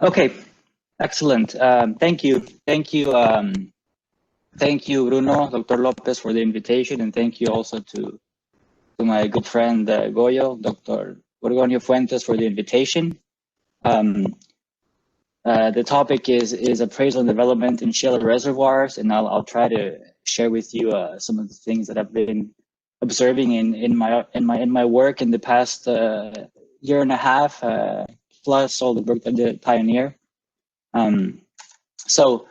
Okay, excellent. Thank you. Thank you, Bruno, Dr. Lopez, for the invitation, and thank you also to my good friend Goyo, Dr. Gorgonio Fuentes, for the invitation. The topic is appraisal and development in shale reservoirs, and I'll try to share with you some of the things that I've been observing in my work in the past year and a half, plus all the work that I did at Pioneer. So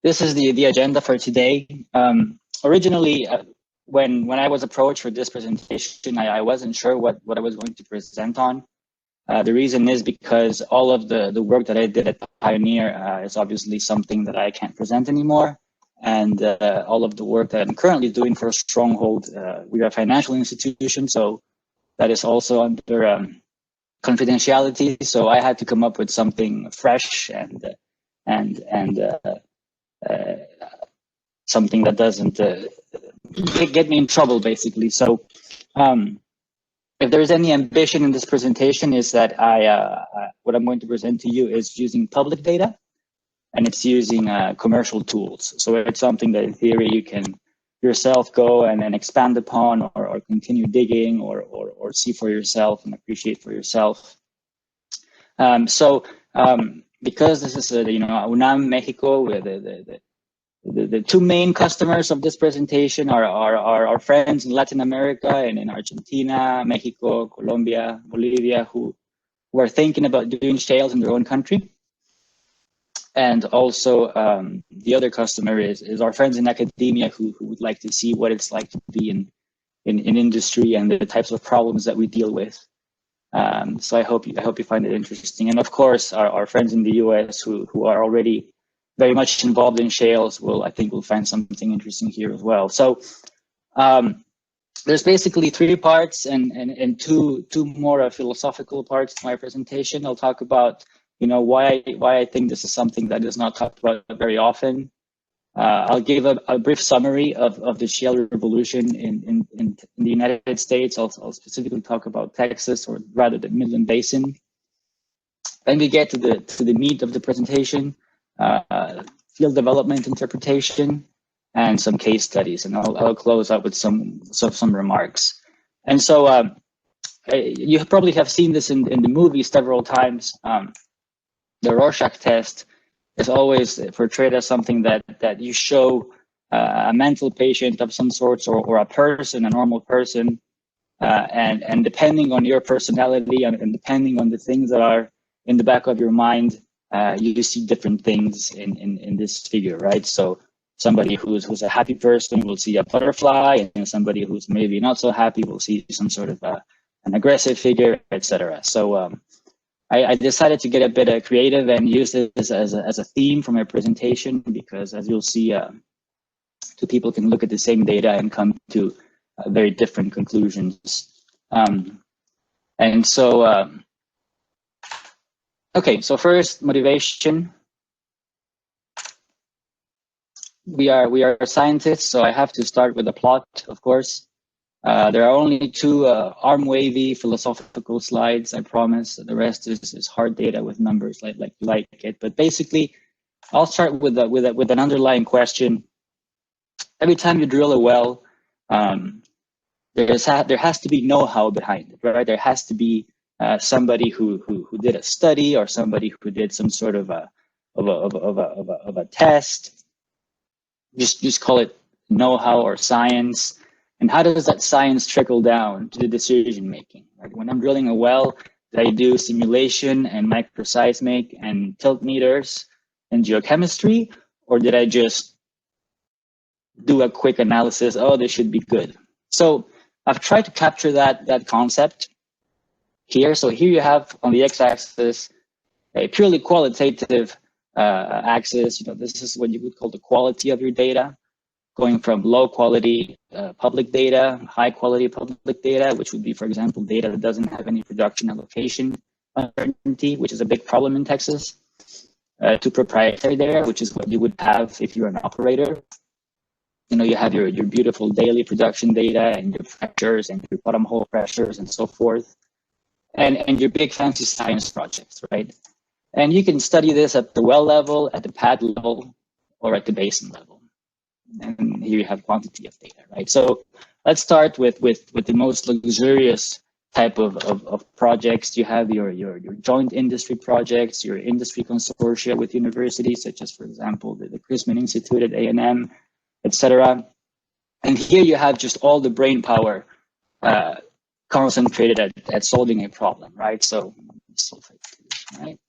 this is the agenda for today. Originally, when I was approached for this presentation, I wasn't sure what I was going to present on. The reason is because all of the work that I did at Pioneer is obviously something that I can't present anymore. And all of the work that I'm currently doing for Stronghold, we are a financial institution, so that is also under confidentiality. So I had to come up with something fresh and something that doesn't get me in trouble, basically. So if there's any ambition in this presentation, is that what I'm going to present to you is using public data, and it's using commercial tools. So it's something that in theory you can yourself go and then expand upon, or continue digging, or see for yourself and appreciate for yourself. Because this is UNAM Mexico, with the two main customers of this presentation are our friends in Latin America and in Argentina, Mexico, Colombia, Bolivia, who are thinking about doing shales in their own country. And also the other customer is our friends in academia who would like to see what it's like to be in industry and the types of problems that we deal with. So I hope you find it interesting. And of course, our friends in the US who are already very much involved in shales I think we'll find something interesting here as well. So there's basically three parts and two more philosophical parts to my presentation. I'll talk about why I think this is something that is not talked about very often. I'll give a brief summary of the shale revolution in the United States. I'll specifically talk about Texas, or rather the Midland Basin. Then we get to the meat of the presentation, field development interpretation, and some case studies. And I'll close out with some remarks. And so you probably have seen this in the movie several times. The Rorschach test is always portrayed as something that you show a mental patient of some sorts, or a person, a normal person, and depending on your personality and depending on the things that are in the back of your mind, you see different things in this figure, right? So somebody who's a happy person will see a butterfly, and somebody who's maybe not so happy will see some sort of an aggressive figure, etc. So I decided to get a bit creative and use this as a theme for my presentation, because as you'll see, two people can look at the same data and come to very different conclusions. And so, okay, so first, motivation. We are scientists, so I have to start with a plot, of course. There are only two arm-wavy philosophical slides, I promise. The rest is hard data with numbers like it. But basically, I'll start with an underlying question. Every time you drill a well, there has to be know-how behind it, right? There has to be somebody who did a study, or somebody who did some sort of a test. Just call it know-how or science. And how does that science trickle down to the decision making? Right? When I'm drilling a well, did I do simulation and microseismic and tilt meters and geochemistry, or did I just do a quick analysis? Oh, this should be good. So I've tried to capture that concept here. So here you have on the x-axis a purely qualitative axis. This is what you would call the quality of your data, going from low quality public data, high quality public data, which would be, for example, data that doesn't have any production allocation uncertainty, which is a big problem in Texas, to proprietary data, which is what you would have if you're an operator. You have your beautiful daily production data and your pressures and your bottom hole pressures and so forth, and your big fancy science projects, right? And you can study this at the well level, at the pad level, or at the basin level. And here you have quantity of data, right? So let's start with the most luxurious type of projects. You have your joint industry projects, your industry consortia with universities, such as, for example, the Chrisman Institute at A&M, etc. And here you have just all the brain power concentrated at solving a problem, right? So let's see if I do this right.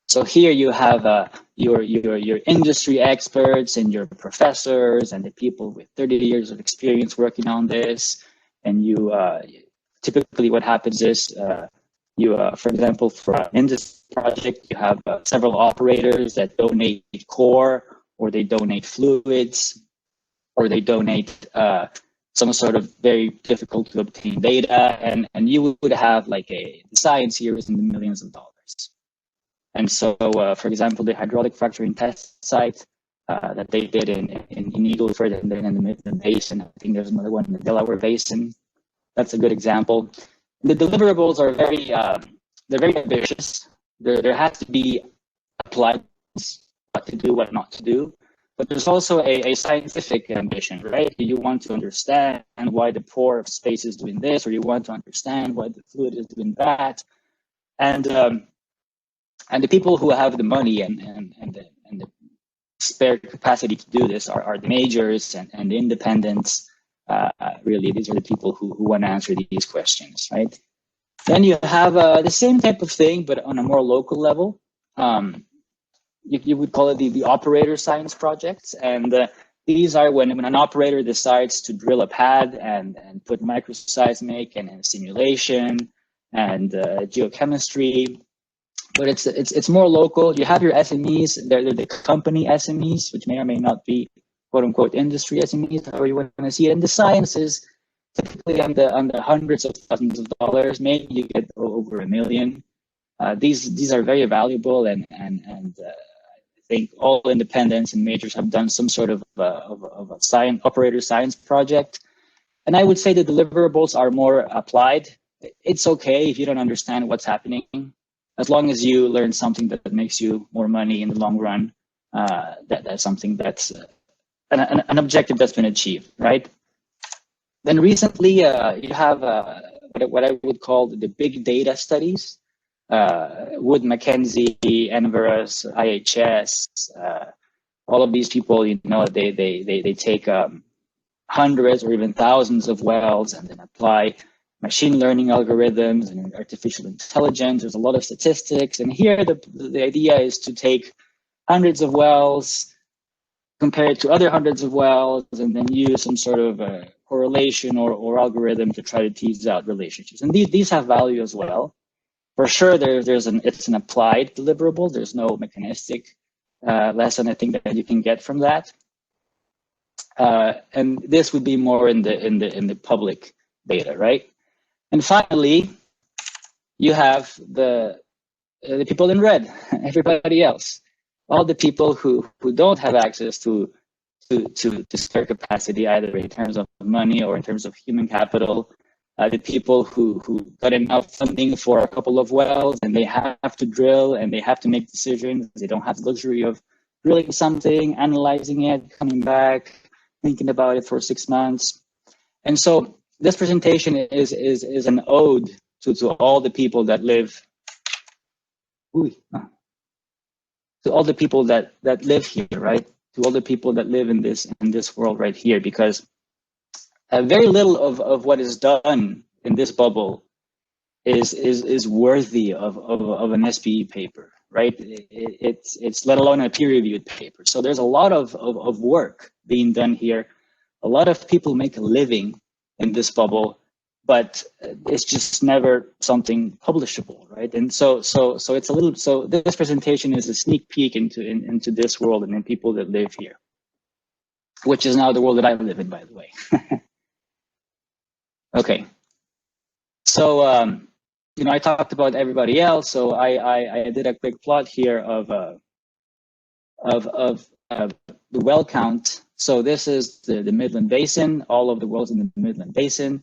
So here you have your industry experts and your professors and the people with 30 years of experience working on this. And you typically what happens is for example, for an industry project, you have several operators that donate core, or they donate fluids, or they donate some sort of very difficult to obtain data, and you would have like the science here is in the millions of dollars. And so, for example, the hydraulic fracturing test site that they did in Eagle Ford and then in the Midland Basin. I think there's another one in the Delaware Basin. That's a good example. The deliverables are they're very ambitious. There has to be applied what to do, what not to do. But there's also a scientific ambition, right? You want to understand why the pore of space is doing this, or you want to understand why the fluid is doing that. And the people who have the money and the spare capacity to do this are the majors and the independents. Really, these are the people who want to answer these questions, right? Then you have the same type of thing, but on a more local level. You would call it the operator science projects. And these are when an operator decides to drill a pad and put microseismic and simulation and geochemistry. But it's more local. You have your SMEs. They're the company SMEs, which may or may not be quote unquote industry SMEs, however you want to see it. And the science is typically on the hundreds of thousands of dollars. Maybe you get over $1 million. These are very valuable, and I think all independents and majors have done some sort of a operator science project. And I would say the deliverables are more applied. It's okay if you don't understand what's happening. As long as you learn something that makes you more money in the long run, that's something that's an objective that's been achieved, right? Then recently, you have what I would call the big data studies. Wood Mackenzie, Enverus, IHS, all of these people, they take hundreds or even thousands of wells and then apply machine learning algorithms and artificial intelligence. There's a lot of statistics. And here the idea is to take hundreds of wells, compare it to other hundreds of wells, and then use some sort of correlation or algorithm to try to tease out relationships. And these have value as well. For sure, it's an applied deliverable. There's no mechanistic lesson, I think, that you can get from that. And this would be more in the public data, right? And finally, you have the people in red, everybody else, all the people who don't have access to spare capacity, either in terms of money or in terms of human capital. The people who got enough funding for a couple of wells and they have to drill and they have to make decisions. They don't have the luxury of drilling something, analyzing it, coming back, thinking about it for 6 months. And so this presentation is an ode to all the people that live, to all the people that live here, right? To all the people that live in this world right here, because very little of what is done in this bubble is worthy of an SPE paper, right? It's let alone a peer-reviewed paper. So there's a lot of work being done here. A lot of people make a living in this bubble, but it's just never something publishable, right? And so it's a little. So this presentation is a sneak peek into this world and then people that live here, which is now the world that I live in, by the way. Okay, so I talked about everybody else. So I did a quick plot here of the well count. So this is the Midland Basin, all of the wells in the Midland Basin.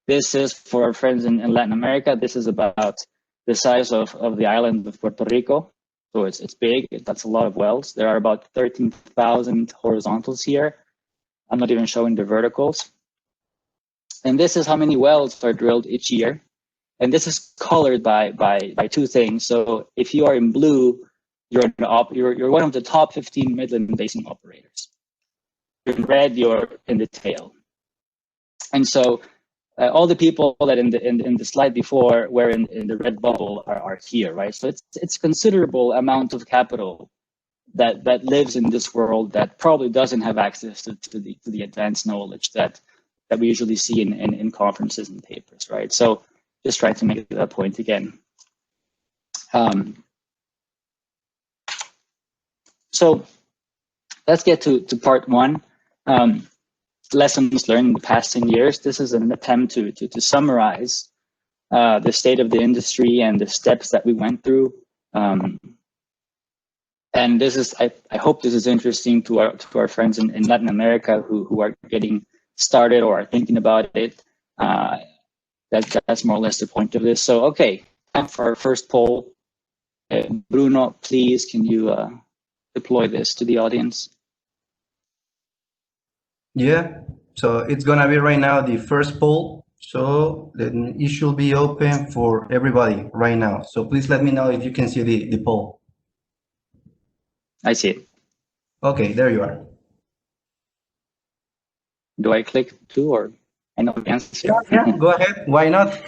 This is for our friends in Latin America. This is about the size of the island of Puerto Rico. So it's big. That's a lot of wells. There are about 13,000 horizontals here. I'm not even showing the verticals. And this is how many wells are drilled each year. And this is colored by two things. So if you are in blue, you're one of the top 15 Midland Basin operators. You're in red, you're in the tail. And so all the people that in the slide before were in the red bubble are here, right? So it's considerable amount of capital that lives in this world that probably doesn't have access to the advanced knowledge that we usually see in conferences and papers, right? So just trying to make that point again. So let's get to part one. Lessons learned in the past 10 years. This is an attempt to summarize the state of the industry and the steps that we went through. And this is, I hope this is interesting to our friends in Latin America who are getting started or are thinking about it. That's more or less the point of this. So, okay, time for our first poll. Bruno, please, can you deploy this to the audience? Yeah, so it's gonna be right now the first poll. So it should be open for everybody right now. So please let me know if you can see the poll. I see it. Okay, there you are. Do I click to, or I know the answer? Yeah, go ahead. Why not?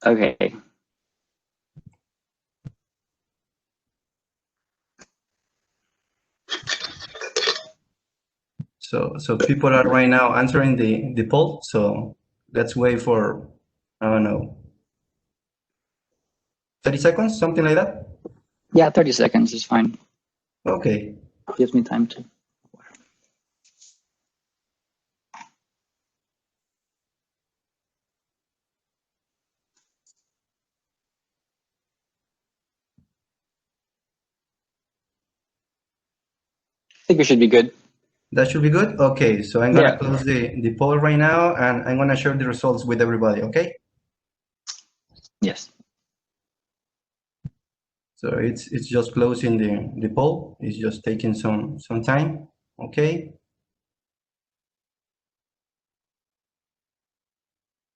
Okay. So people are right now answering the poll. So let's wait for, I don't know, 30 seconds, something like that? Yeah, 30 seconds is fine. Okay. Gives me time to. I think we should be good. That should be good. Okay, so I'm gonna close the poll right now, and I'm gonna share the results with everybody. Okay. Yes. So it's just closing the poll. It's just taking some time. Okay.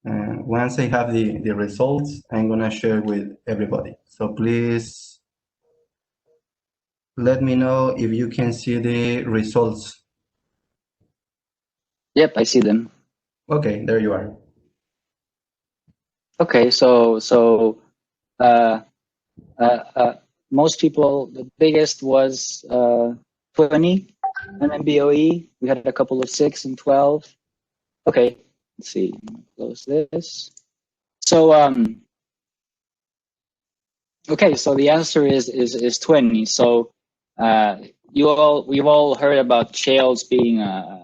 And once I have the results, I'm gonna share with everybody. So please let me know if you can see the results. Yep, I see them. Okay, there you are. Okay, so most people, the biggest was 20 MMBOE. We had a couple of 6 and 12. Okay, let's see. Close this. So okay, so the answer is 20. So we've all heard about shales being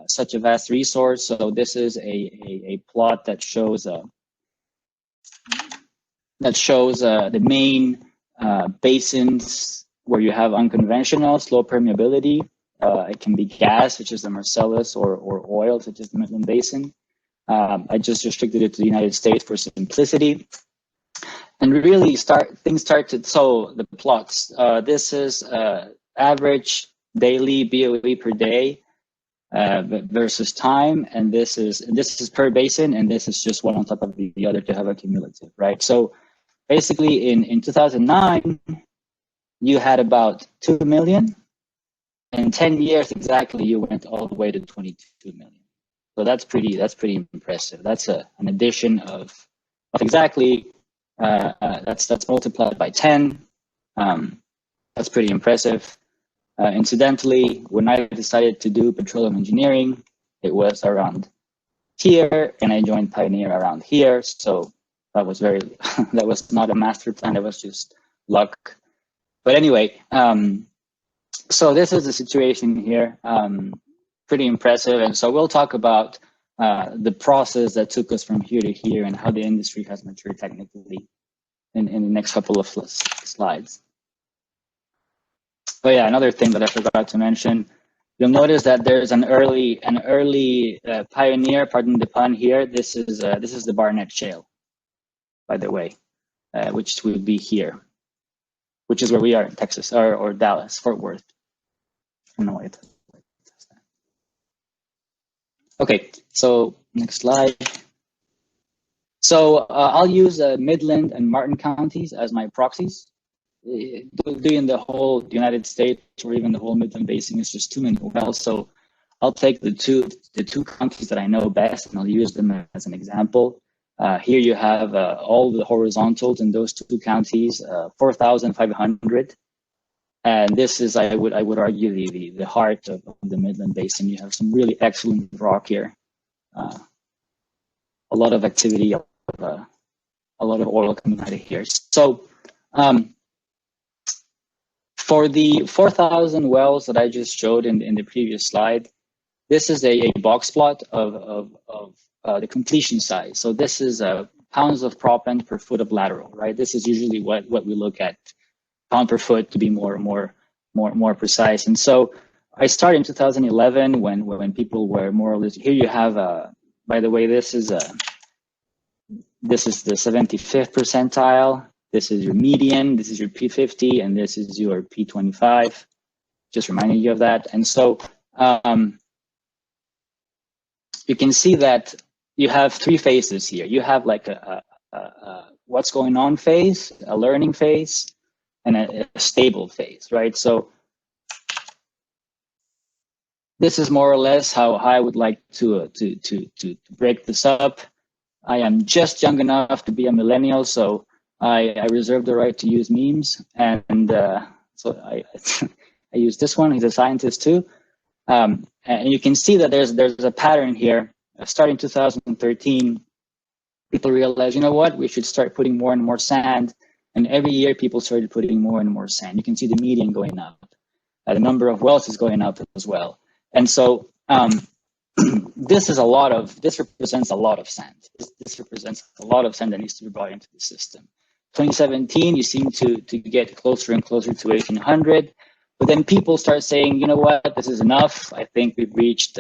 such a vast resource. So this is a plot that shows the main basins where you have unconventionals, low permeability. It can be gas, such as the Marcellus, or oil, such as the Midland Basin. I just restricted it to the United States for simplicity. And really things start to, so the plots. This is average daily BOE per day versus time, and this is per basin, and this is just one on top of the other to have a cumulative, right? So basically in 2009, you had about 2 million. In 10 years exactly, you went all the way to 22 million. So that's pretty impressive. That's an addition of exactly, that's multiplied by 10. That's pretty impressive. Incidentally, when I decided to do petroleum engineering, it was around here, and I joined Pioneer around here. So that was that was not a master plan. It was just luck. But anyway, so this is the situation here. Pretty impressive. And so we'll talk about the process that took us from here to here and how the industry has matured technically in the next couple of slides. But yeah, another thing that I forgot to mention, you'll notice that there's an early pioneer, pardon the pun here. This is the Barnett Shale, by the way, which would be here. which is where we are in Texas, or Dallas, Fort Worth. I don't know why it does that. Okay, so next slide. So I'll use Midland and Martin counties as my proxies. Doing the whole United States or even the whole Midland Basin is just too many wells. So I'll take the two counties that I know best, and I'll use them as an example. Here you have all the horizontals in those two counties, 4,500. And this is, I would argue, the heart of the Midland Basin. You have some really excellent rock here. A lot of activity, a lot of oil coming out of here. So for the 4,000 wells that I just showed in the previous slide, this is a box plot of the completion size. So this is pounds of proppant per foot of lateral, right? This is usually what we look at, pound per foot, to be more precise. And so I started in 2011 when people were more or less. Here you have, by the way, this is the 75th percentile. This is your median. This is your P50, and this is your P25. Just reminding you of that. And so you can see that you have three phases here. You have like a what's going on phase, a learning phase, and a stable phase, right? So this is more or less how I would like to break this up. I am just young enough to be a millennial, so I reserve the right to use memes, and so I I use this one. He's a scientist too, and you can see that there's a pattern here. Starting 2013, people realized, you know what, we should start putting more and more sand, and every year people started putting more and more sand. You can see the median going up. The number of wells is going up as well, and so this represents a lot of sand. This represents a lot of sand that needs to be brought into the system. 2017, you seem to get closer and closer to 1,800, but then people start saying, you know what, this is enough. I think we've reached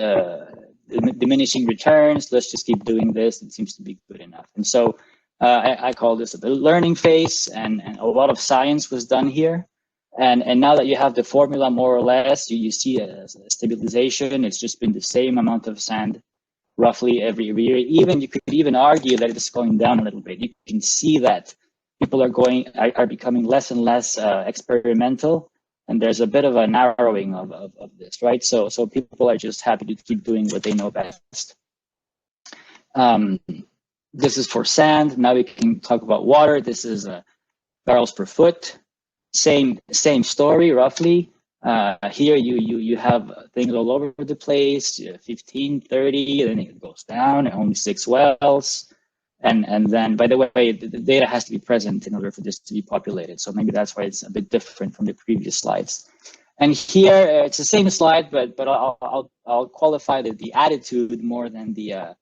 diminishing returns. Let's just keep doing this. It seems to be good enough. And so I call this the learning phase, and a lot of science was done here. And now that you have the formula more or less, you see a stabilization. It's just been the same amount of sand roughly every year. Even you could even argue that it's going down a little bit. You can see that people are becoming less and less experimental, and there's a bit of a narrowing of this, right? So people are just happy to keep doing what they know best. This is for sand. Now we can talk about water. This is barrels per foot. Same story roughly. Here you have things all over the place, 15, 30, then it goes down, only 6 wells. And then, by the way, the data has to be present in order for this to be populated. So maybe that's why it's a bit different from the previous slides. And here it's the same slide, but I'll qualify the attitude more than the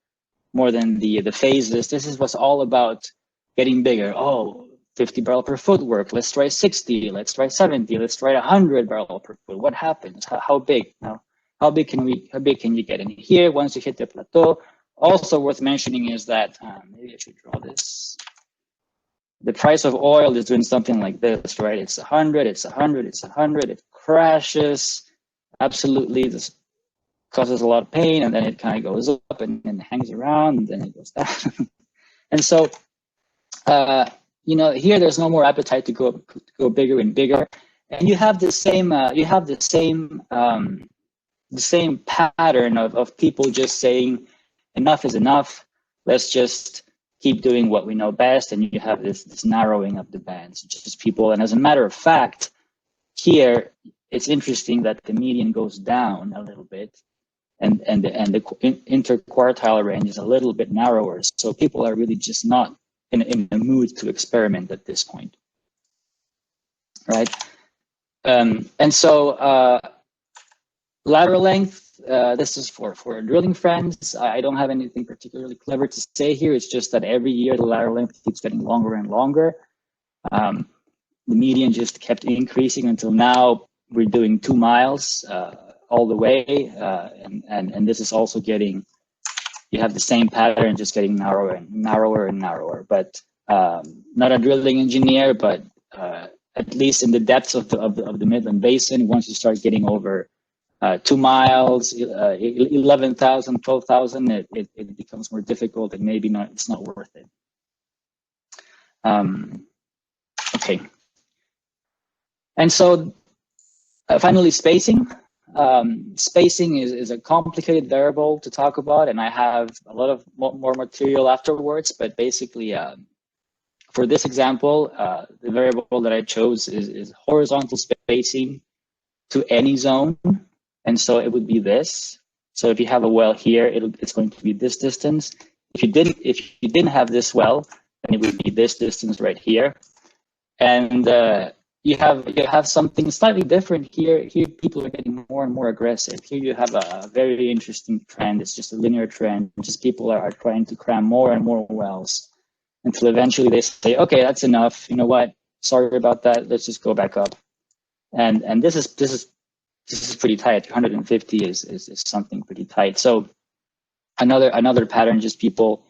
phases. This is what's all about getting bigger. Oh, 50 barrel per foot work. Let's try 60. Let's try 70. Let's try 100 barrel per foot. What happens? How big? Now, how big can you get? And here, once you hit the plateau, also worth mentioning is that maybe I should draw this. The price of oil is doing something like this, right? It's 100. It's 100. It's 100. It crashes. Absolutely, this causes a lot of pain, and then it kind of goes up and then hangs around, and then it goes down. And so. You know, here there's no more appetite to go bigger and bigger, and you have the same pattern of people just saying enough is enough. Let's just keep doing what we know best, and you have this narrowing of the bands, just people. And as a matter of fact, here it's interesting that the median goes down a little bit, and the interquartile range is a little bit narrower. So people are really just not in a mood to experiment at this point, right? And so lateral length, this is for drilling friends. I don't have anything particularly clever to say here. It's just that every year the lateral length keeps getting longer and longer. The median just kept increasing until now we're doing 2 miles all the way, and this is also getting. You have the same pattern, just getting narrower and narrower and narrower. But not a drilling engineer, but at least in the depths of the Midland Basin. Once you start getting over 2 miles, 11,000, 12,000, it becomes more difficult, and maybe it's not worth it. Okay. And so finally, spacing. Spacing is a complicated variable to talk about, and I have a lot of more material afterwards, but basically, for this example, the variable that I chose is horizontal spacing to any zone. And so it would be this. So if you have a well here, it's going to be this distance. If you didn't have this well, then it would be this distance right here. And you have something slightly different here. Here people are getting more and more aggressive. Here you have a very interesting trend. It's just a linear trend. Just people are trying to cram more and more wells until eventually they say, okay, that's enough. You know what? Sorry about that. Let's just go back up. And this is pretty tight. 150 is something pretty tight. So another pattern, just people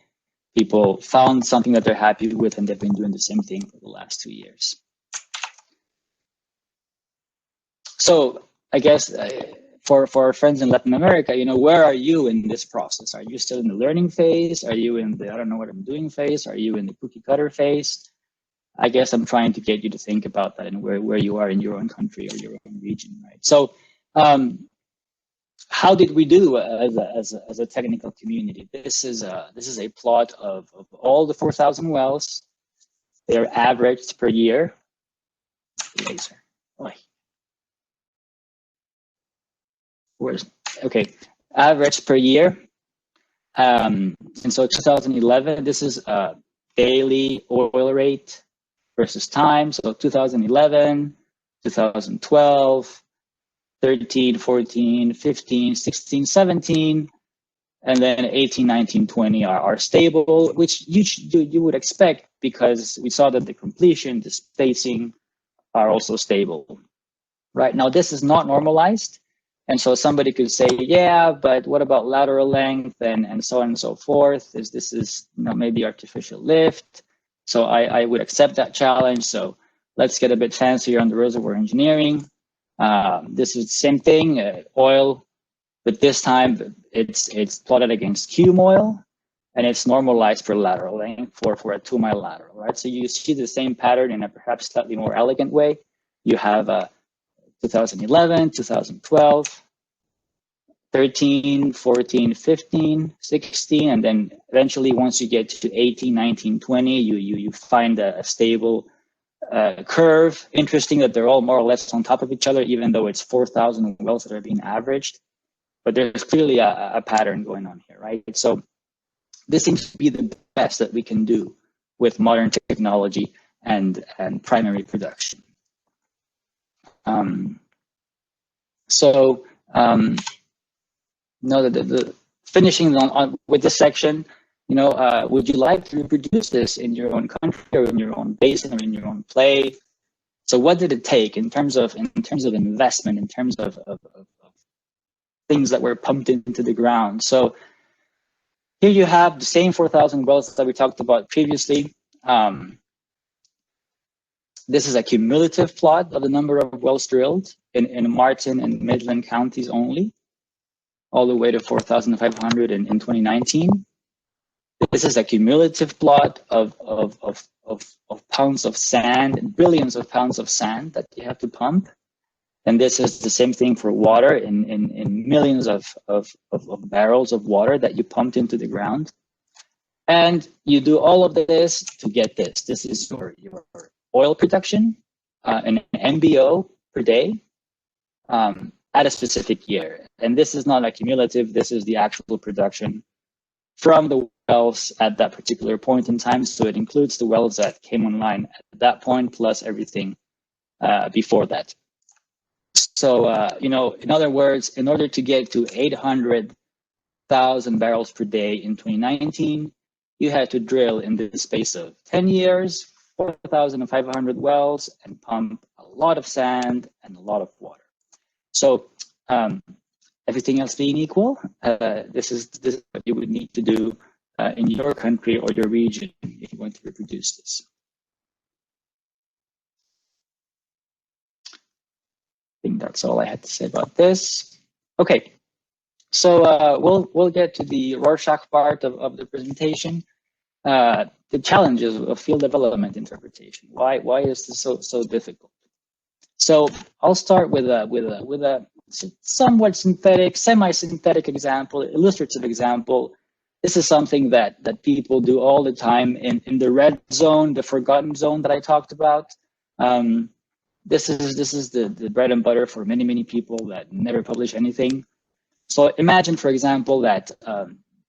found something that they're happy with, and they've been doing the same thing for the last 2 years. So I guess for our friends in Latin America, you know, where are you in this process? Are you still in the learning phase? Are you in the I don't know what I'm doing phase? Are you in the cookie cutter phase? I guess I'm trying to get you to think about that and where you are in your own country or your own region, right? So how did we do as a technical community? This is a plot of all the 4,000 wells. They're averaged per year. Laser. Oy. Okay, average per year. And so 2011, this is daily oil rate versus time. So 2011, 2012, 13, 14, 15, 16, 17, and then 18, 19, 20 are stable, which you would expect because we saw that the completion, the spacing are also stable. Right now, this is not normalized. And so somebody could say, yeah, but what about lateral length and so on and so forth? This is you know, maybe artificial lift. So I would accept that challenge. So let's get a bit fancier on the reservoir engineering. This is the same thing, oil, but this time it's plotted against cum oil, and it's normalized for lateral length for a 2 mile lateral, right? So you see the same pattern in a perhaps slightly more elegant way. You have 2011, 2012, 13, 14, 15, 16, and then eventually once you get to 18, 19, 20, you find a stable curve. Interesting that they're all more or less on top of each other, even though it's 4,000 wells that are being averaged. But there's clearly a pattern going on here, right? So this seems to be the best that we can do with modern technology and primary production. The finishing on with this section, you know, would you like to reproduce this in your own country or in your own basin or in your own play? So what did it take in terms of investment, in terms of things that were pumped into the ground? So here you have the same 4,000 wells that we talked about previously. This is a cumulative plot of the number of wells drilled in Martin and Midland counties only, all the way to 4,500 in 2019. This is a cumulative plot of pounds of sand and billions of pounds of sand that you have to pump. And this is the same thing for water in millions of barrels of water that you pumped into the ground. And you do all of this to get this. This is your oil production, an MBO per day at a specific year. And this is not a cumulative, this is the actual production from the wells at that particular point in time. So it includes the wells that came online at that point, plus everything before that. So, you know, in other words, in order to get to 800,000 barrels per day in 2019, you had to drill in the space of 10 years, 4,500 wells, and pump a lot of sand and a lot of water. So everything else being equal, this is what you would need to do in your country or your region if you want to reproduce this. think that's all I had to say about this. Okay, so we'll get to the Rorschach part of the presentation. The challenges of field development interpretation. Why is this so difficult? So I'll start with a somewhat synthetic, semi-synthetic example, illustrative example. This is something that people do all the time in the red zone, the forgotten zone that I talked about. This is the bread and butter for many people that never publish anything. So imagine, for example, that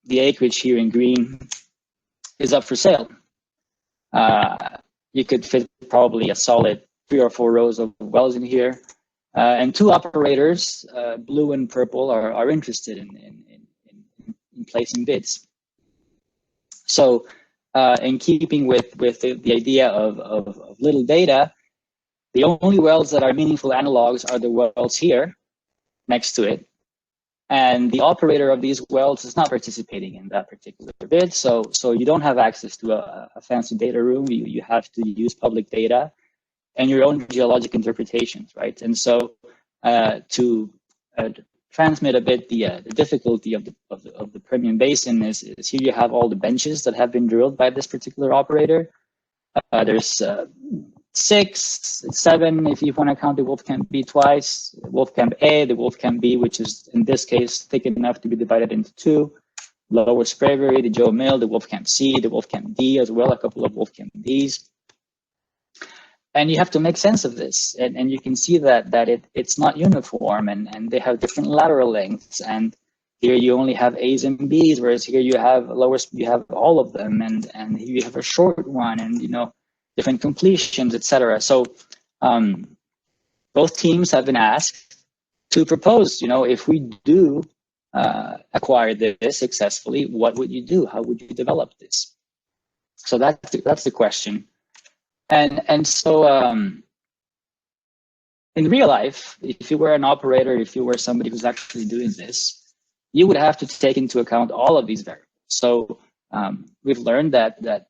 the acreage here in green is up for sale. You could fit probably a solid 3 or 4 rows of wells in here, and 2 operators, blue and purple, are interested in placing bids. So, in keeping with the idea of little data, the only wells that are meaningful analogs are the wells here next to it. And the operator of these wells is not participating in that particular bid. So you don't have access to a fancy data room. You have to use public data and your own geologic interpretations, right? And so to transmit a bit the difficulty of the Permian Basin is here you have all the benches that have been drilled by this particular operator. There's 6, 7, if you want to count the Wolfcamp B twice, Wolfcamp A, the Wolfcamp B, which is in this case thick enough to be divided into 2, Lower Spraberry, the Joe Mill, the Wolfcamp C, the Wolfcamp D as well, a couple of Wolfcamp Ds. And you have to make sense of this, and you can see that it's not uniform, and they have different lateral lengths, and here you only have A's and B's, whereas here you have all of them, and here you have a short one, and different completions, etc. So both teams have been asked to propose, if we do acquire this successfully, what would you do? How would you develop this? So that's the question. And so in real life, if you were an operator, if you were somebody who's actually doing this, you would have to take into account all of these variables. So we've learned that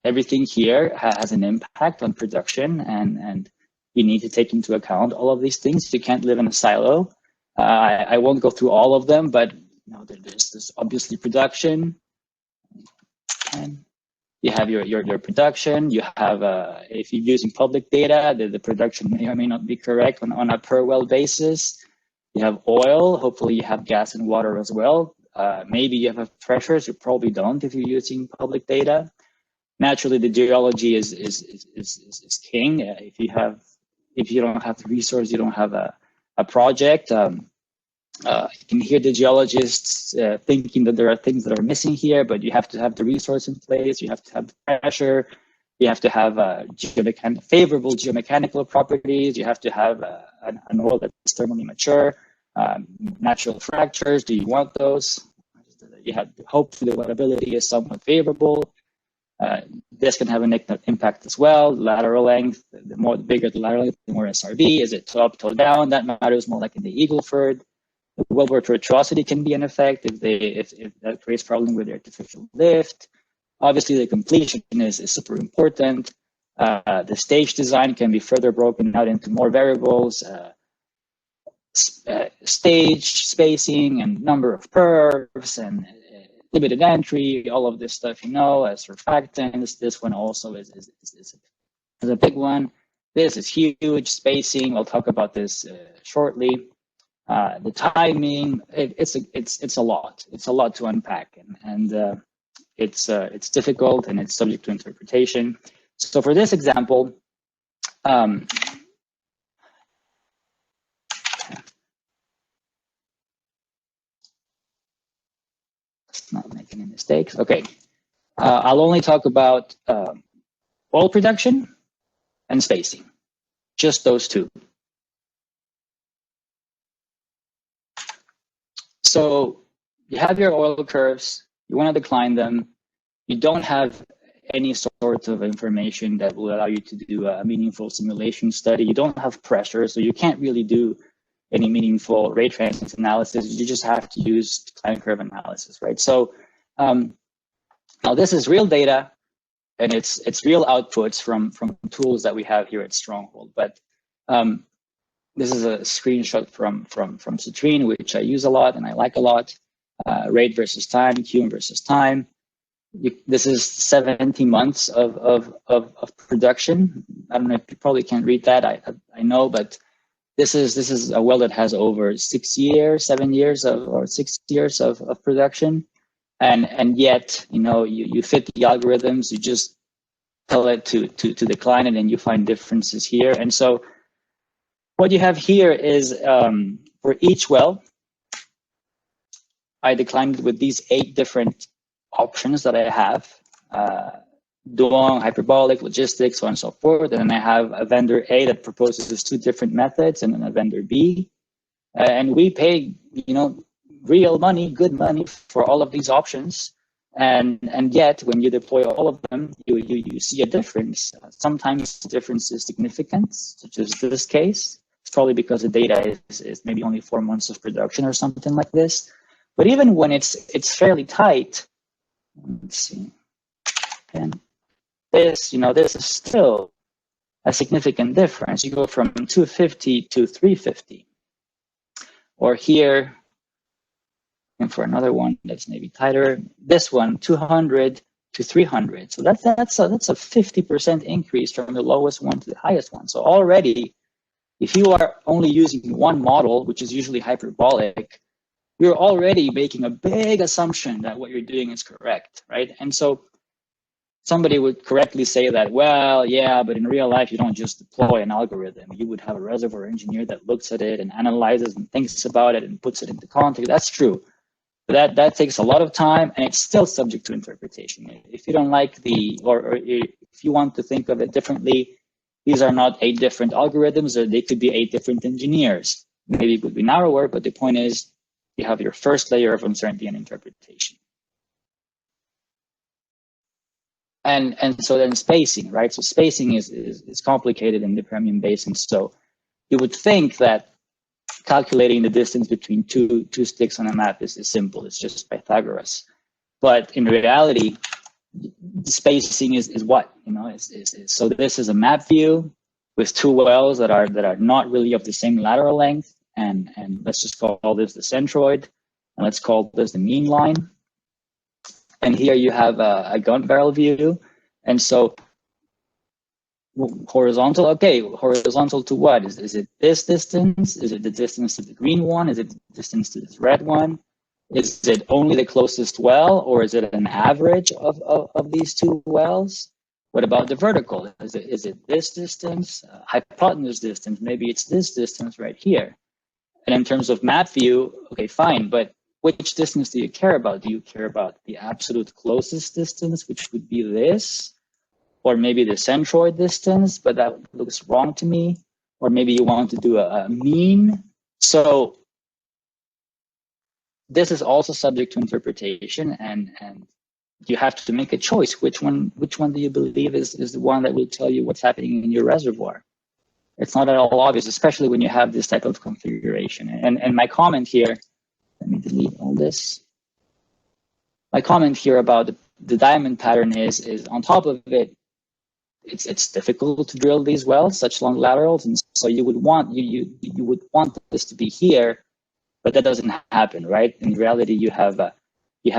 everything here has an impact on production, and you need to take into account all of these things. You can't live in a silo. I won't go through all of them, but there's obviously production, and you have your production. You have if you're using public data, the production may or may not be correct on a per well basis. You have oil. Hopefully, you have gas and water as well. Maybe you have pressures. You probably don't if you're using public data. Naturally, the geology is king. If you don't have the resource, you don't have a project. You can hear the geologists thinking that there are things that are missing here, but you have to have the resource in place. You have to have the pressure. You have to have favorable geomechanical properties. You have to have an oil that's thermally mature. Natural fractures, do you want those? You have to hope the wettability is somewhat favorable. This can have an impact as well. Lateral length, the bigger the lateral length, the more SRB. Is it toe up, toe down? That matters more like in the Eagleford. The wellbore tortuosity can be an effect if that creates problem with the artificial lift. Obviously, the completion is super important. The stage design can be further broken out into more variables. Stage spacing and number of curves and limited entry, all of this stuff, as surfactants. This one also is a big one. This is huge. Spacing, I'll talk about this shortly. The timing, it's a lot. It's a lot to unpack, and it's difficult, and it's subject to interpretation. So for this example, not make any mistakes. Okay, I'll only talk about oil production and spacing, just those two. So you have your oil curves, you want to decline them, you don't have any sort of information that will allow you to do a meaningful simulation study. You don't have pressure, so you can't really do any meaningful rate transient analysis. You just have to use decline curve analysis, right? So now this is real data, and it's real outputs from tools that we have here at Stronghold. But This is a screenshot from Citrine, which I use a lot and I like a lot. Rate versus time, QM versus time. This is 70 months of production. I don't know if you probably can't read that. I know, but this is a well that has over 6 years, 7 years or 6 years of production, and yet you fit the algorithms. You just tell it to decline it, and you find differences here. And so what you have here is for each well, I declined it with these 8 different options that I have, Duong, hyperbolic, logistics, so on and so forth. And then I have a vendor A that proposes 2 different methods, and then a vendor B. And we pay, real money, good money for all of these options. And yet, when you deploy all of them, you see a difference. Sometimes the difference is significant, such as this case. It's probably because the data is maybe only 4 months of production or something like this. But even when it's fairly tight, let's see, and this is still a significant difference. You go from 250 to 350, or here, and for another one that's maybe tighter, this one 200 to 300. So that's a 50% increase from the lowest one to the highest one. So already, if you are only using one model, which is usually hyperbolic, you're already making a big assumption that what you're doing is correct, right? And so somebody would correctly say that, well, yeah, but in real life, you don't just deploy an algorithm. You would have a reservoir engineer that looks at it and analyzes and thinks about it and puts it into context. That's true. But that takes a lot of time, and it's still subject to interpretation. If you don't like or if you want to think of it differently, these are not 8 different algorithms, or they could be 8 different engineers. Maybe it would be narrower, but the point is, you have your first layer of uncertainty and interpretation. And so then spacing, right? So spacing is complicated in the Permian Basin. So you would think that calculating the distance between two sticks on a map is simple. It's just Pythagoras. But in reality, the spacing is what? So this is a map view with 2 wells that are not really of the same lateral length. And let's just call this the centroid, and let's call this the mean line. And here you have a gun barrel view. And so horizontal, okay, horizontal to what? Is it this distance? Is it the distance to the green one? Is it the distance to this red one? Is it only the closest well, or is it an average of these 2 wells? What about the vertical? Is it this distance? Hypotenuse distance, maybe it's this distance right here. And in terms of map view, okay, fine, but which distance do you care about? Do you care about the absolute closest distance, which would be this? Or maybe the centroid distance, but that looks wrong to me? Or maybe you want to do a mean? So this is also subject to interpretation, and you have to make a choice. Which one do you believe is the one that will tell you what's happening in your reservoir? It's not at all obvious, especially when you have this type of configuration. And my comment here, let me delete all this. My comment here about the diamond pattern is on top of it, it's difficult to drill these wells, such long laterals, and so you would want this to be here, but that doesn't happen, right? In reality, you have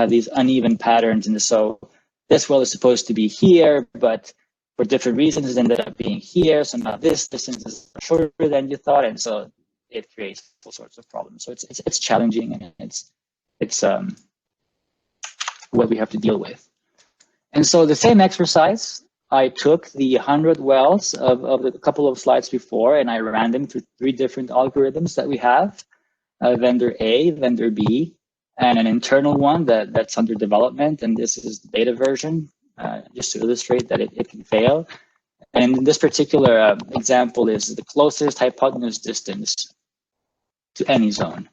these uneven patterns, and so this well is supposed to be here, but for different reasons, it ended up being here. So now this distance is shorter than you thought, and so it creates all sorts of problems. So it's challenging, and it's what we have to deal with. And so the same exercise, I took the 100 wells of the couple of slides before, and I ran them through 3 different algorithms that we have: vendor A, vendor B, and an internal one that's under development. And this is the beta version. Just to illustrate that it can fail. And in this particular example is the closest hypotenuse distance to any zone.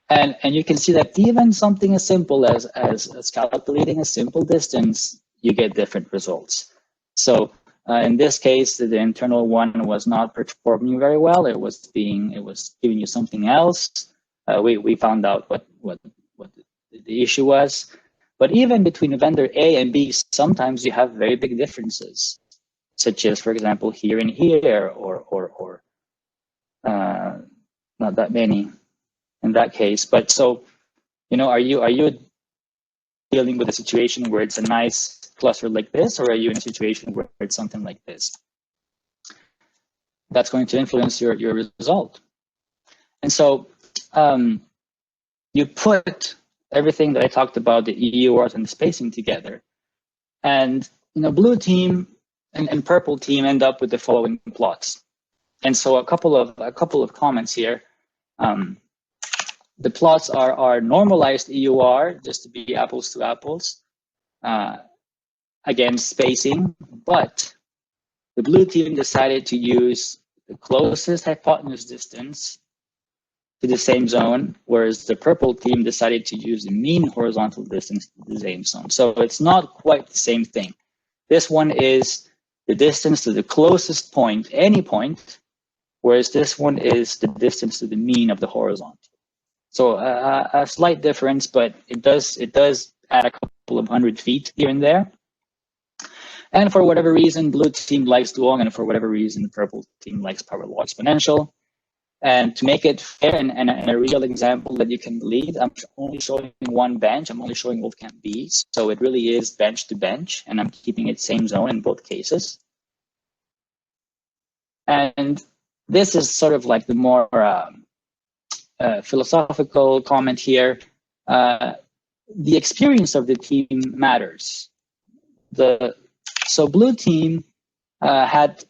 And you can see that even something as simple as calculating a simple distance, you get different results. So in this case, the internal one was not performing very well. It was giving you something else. We found out what the issue was. But even between vendor A and B, sometimes you have very big differences, such as, for example, here and here, or not that many in that case. But so, are you dealing with a situation where it's a nice cluster like this, or are you in a situation where it's something like this? That's going to influence your result. And so you put everything that I talked about, the EURs and the spacing together, and blue team and purple team end up with the following plots. And so a couple of comments here. The plots are normalized EUR, just to be apples to apples, against spacing, but the blue team decided to use the closest hypotenuse distance to the same zone, whereas the purple team decided to use the mean horizontal distance to the same zone. So it's not quite the same thing. This one is the distance to the closest point, any point, whereas this one is the distance to the mean of the horizontal. So a slight difference, but it does add a couple of 100 feet here and there. And for whatever reason, blue team likes Duong, and for whatever reason, purple team likes power law exponential. And to make it fair and a real example that you can believe, I'm only showing one bench. I'm only showing Wolfcamp B. So it really is bench to bench, and I'm keeping it same zone in both cases. And this is sort of like the more philosophical comment here. The experience of the team matters. So blue team had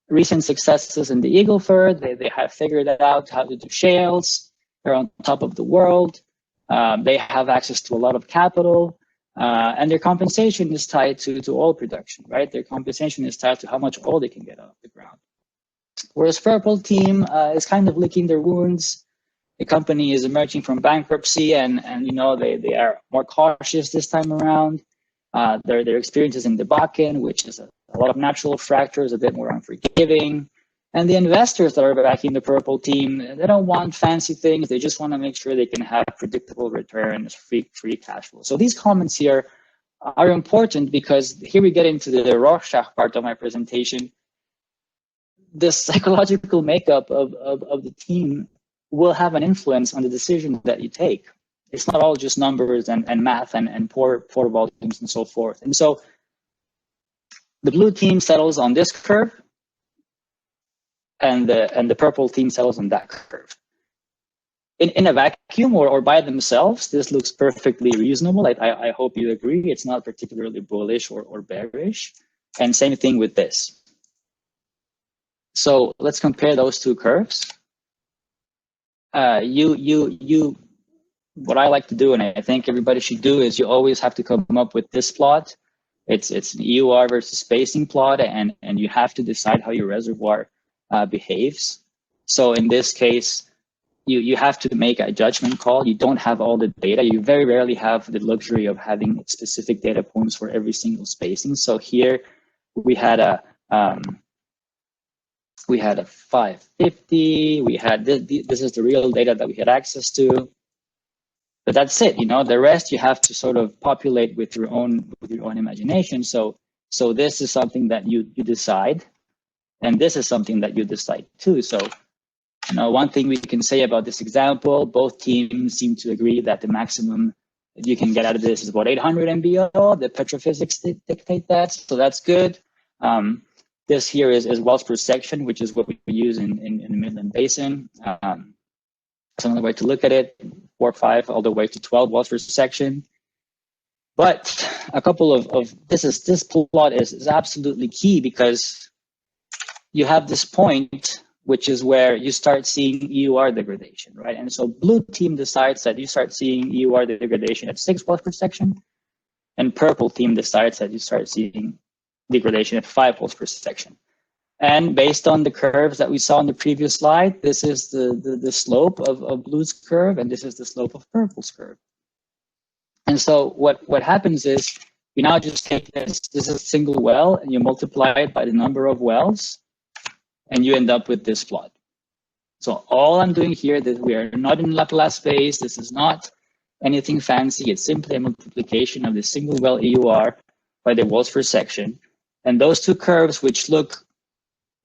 recent successes in the Eagleford. They have figured out how to do shales. They're on top of the world. They have access to a lot of capital, and their compensation is tied to oil production, right? Their compensation is tied to how much oil they can get off the ground. Whereas purple team is kind of licking their wounds. The company is emerging from bankruptcy, and they are more cautious this time around. Their experiences in the Bakken, which is a lot of natural fractures, a bit more unforgiving. And the investors that are backing the purple team, they don't want fancy things. They just want to make sure they can have predictable returns, free cash flow. So these comments here are important because here we get into the Rorschach part of my presentation. The psychological makeup of the team will have an influence on the decision that you take. It's not all just numbers and math and poor volumes and so forth. And so the blue team settles on this curve, and the purple team settles on that curve. In a vacuum or by themselves, this looks perfectly reasonable. I hope you agree. It's not particularly bullish or bearish. And same thing with this. So let's compare those two curves. What I like to do, and I think everybody should do, is you always have to come up with this plot. It's an EUR versus spacing plot, and you have to decide how your reservoir behaves. So in this case, you have to make a judgment call. You don't have all the data. You very rarely have the luxury of having specific data points for every single spacing. So here we had a 550. We had this is the real data that we had access to. But that's it, the rest you have to sort of populate with your own imagination. So this is something that you decide, and this is something that you decide too. So one thing we can say about this example, both teams seem to agree that the maximum that you can get out of this is about 800 MBO. The petrophysics dictate that, so that's good. This here is wells per section, which is what we use in the Midland Basin. That's another way to look at it, 4 or 5 all the way to 12 wells per section. But a couple of this plot is absolutely key, because you have this point, which is where you start seeing EUR degradation, right? And so blue team decides that you start seeing EUR degradation at 6 wells per section, and purple team decides that you start seeing degradation at 5 wells per section. And based on the curves that we saw in the previous slide, this is the slope of blue's curve, and this is the slope of purple's curve. And so what happens is you now just take this is a single well, and you multiply it by the number of wells, and you end up with this plot. So all I'm doing here, that we are not in Laplace space. This is not anything fancy. It's simply a multiplication of the single well EUR by the wells per section. And those two curves, which look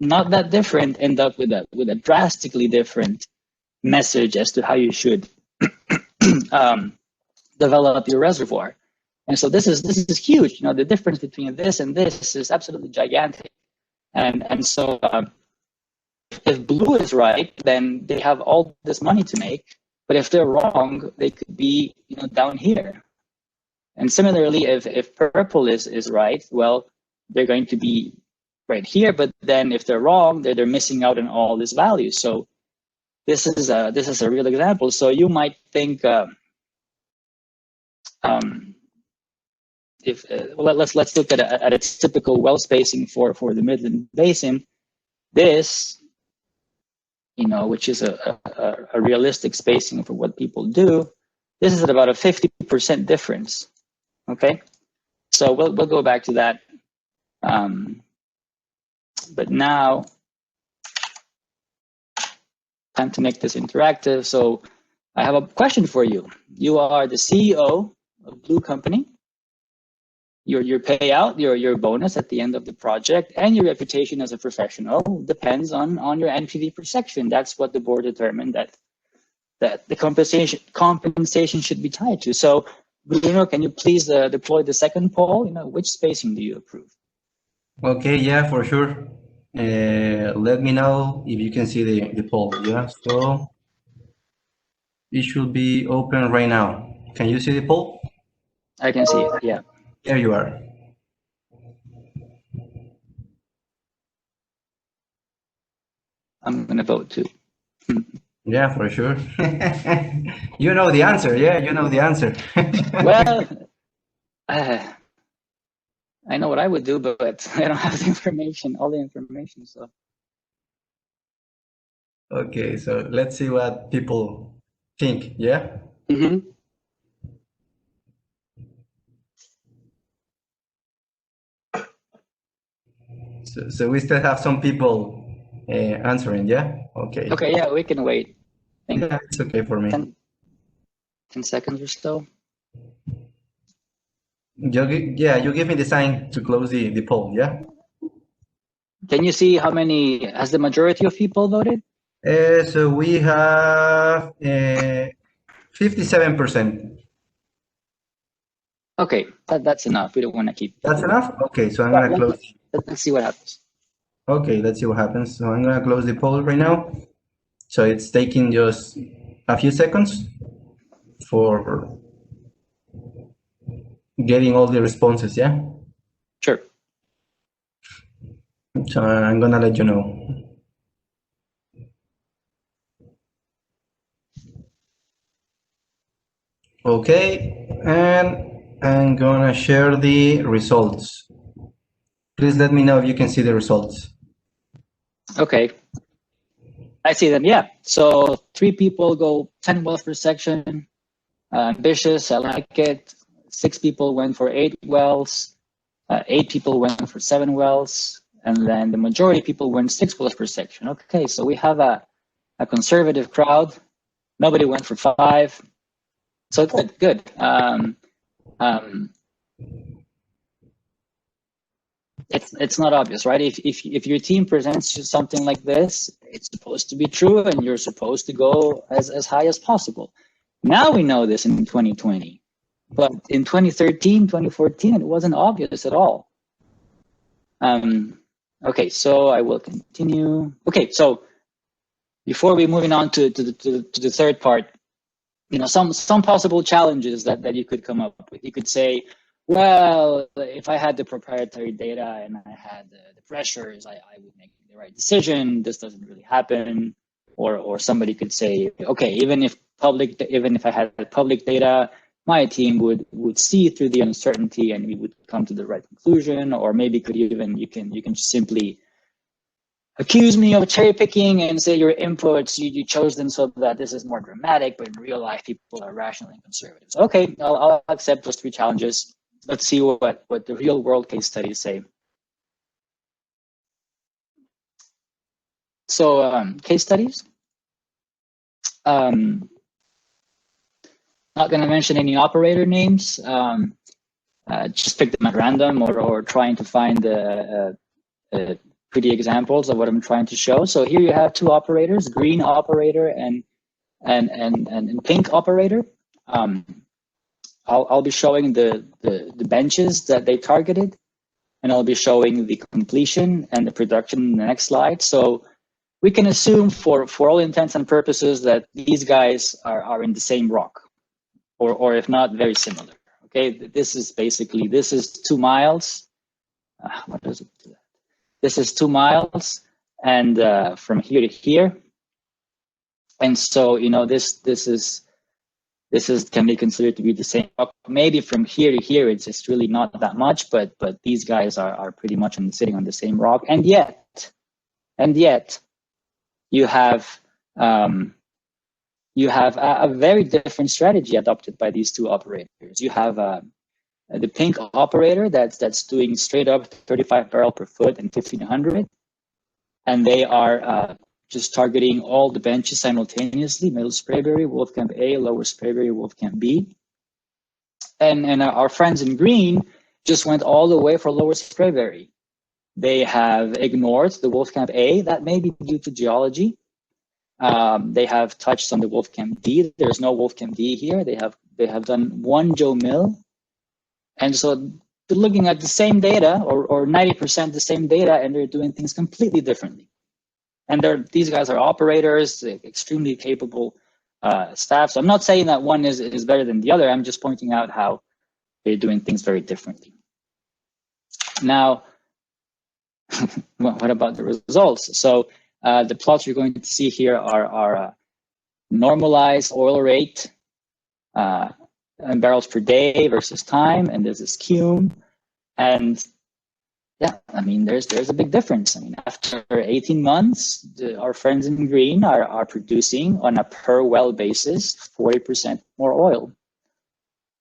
not that different, end up with a drastically different message as to how you should develop your reservoir. And so this is huge. You know, the difference between this and this is absolutely gigantic. And so if blue is right, then they have all this money to make. But if they're wrong, they could be, you know, down here. And similarly, if purple is right, well, they're going to be right here. But then if they're wrong, they're missing out on all this value. So this is a real example. So you might think, let's look at a typical well spacing for the Midland Basin. This, you know, which is a realistic spacing for what people do. This is at about a 50% difference. Okay, so we'll go back to that. But now, time to make this interactive. So I have a question for you. You are the CEO of Blue Company. Your payout, your bonus at the end of the project, and your reputation as a professional depends on your NPV per section. That's what the board determined that the compensation should be tied to. So, Bruno, can you please deploy the second poll? You know, which spacing do you approve? Okay, yeah, for sure. Let me know if you can see the poll. Yeah, so it should be open right now. Can you see the poll? I can see it. Yeah. There you are. I'm gonna vote too. Yeah, for sure. You know the answer. Yeah, you know the answer. Well, I know what I would do, but I don't have the information, all the information. So. Okay, so let's see what people think. Yeah. Mm-hmm. So we still have some people answering. Yeah. Okay. Okay. Yeah, we can wait. Yeah, it's okay for me. 10 seconds or so. Yeah, you give me the sign to close the poll. Yeah. Can you see how many, has the majority of people voted? So we have 57%. Okay, that's enough. We don't want to keep. That's enough? Okay, so I'm going to close. Let's see what happens. Okay, let's see what happens. So I'm going to close the poll right now. So it's taking just a few seconds for getting all the responses, yeah? Sure. So I'm going to let you know. Okay, and I'm going to share the results. Please let me know if you can see the results. Okay. I see them, yeah. So 3 people go 10 wells per section. Ambitious, I like it. 6 people went for 8 wells. 8 people went for 7 wells. And then the majority of people went 6 wells per section. Okay, so we have a conservative crowd. Nobody went for 5. So good. It's not obvious, right? If your team presents you something like this, it's supposed to be true, and you're supposed to go as high as possible. Now we know this in 2020, but in 2013, 2014, it wasn't obvious at all. Okay, so I will continue. Okay, so before we moving on to the third part, you know, some possible challenges that you could come up with. You could say, well, if I had the proprietary data and I had the pressures, I would make the right decision. This doesn't really happen. Or somebody could say, okay, even if I had public data, my team would see through the uncertainty and we would come to the right conclusion. Or maybe you can simply accuse me of cherry picking and say your inputs, you chose them so that this is more dramatic, but in real life, people are rational and conservative. So, okay, I'll accept those 3 challenges. Let's see what the real world case studies say. So case studies. Not going to mention any operator names. Just pick them at random or trying to find pretty examples of what I'm trying to show. So here you have 2 operators, green operator and and pink operator. I'll be showing the benches that they targeted, and I'll be showing the completion and the production in the next slide. So we can assume for all intents and purposes that these guys are in the same rock, or if not, very similar. Okay, this is 2 miles. What does it do? This is 2 miles, and from here to here. And so, you know, this can be considered to be the same rock. Maybe from here to here, it's really not that much, but these guys are pretty much sitting on the same rock. And yet, you have a very different strategy adopted by these two operators. You have the pink operator that's doing straight up 35 barrel per foot and 1500, and they are just targeting all the benches simultaneously: Middle Sprayberry, Wolfcamp A, Lower Sprayberry, Wolfcamp B. And our friends in green just went all the way for Lower Sprayberry. They have ignored the Wolfcamp A. That may be due to geology. They have touched on the Wolfcamp D. There's no Wolfcamp D here. They have done one Joe Mill. And so they're looking at the same data, or 90% the same data, and they're doing things completely differently. And these guys are operators, extremely capable staff. So I'm not saying that one is better than the other. I'm just pointing out how they're doing things very differently. Now, what about the results? So the plots you're going to see here are normalized oil rate and barrels per day versus time, and this is cum. And yeah, I mean, there's a big difference. I mean, after 18 months, our friends in green are producing on a per well basis 40% more oil.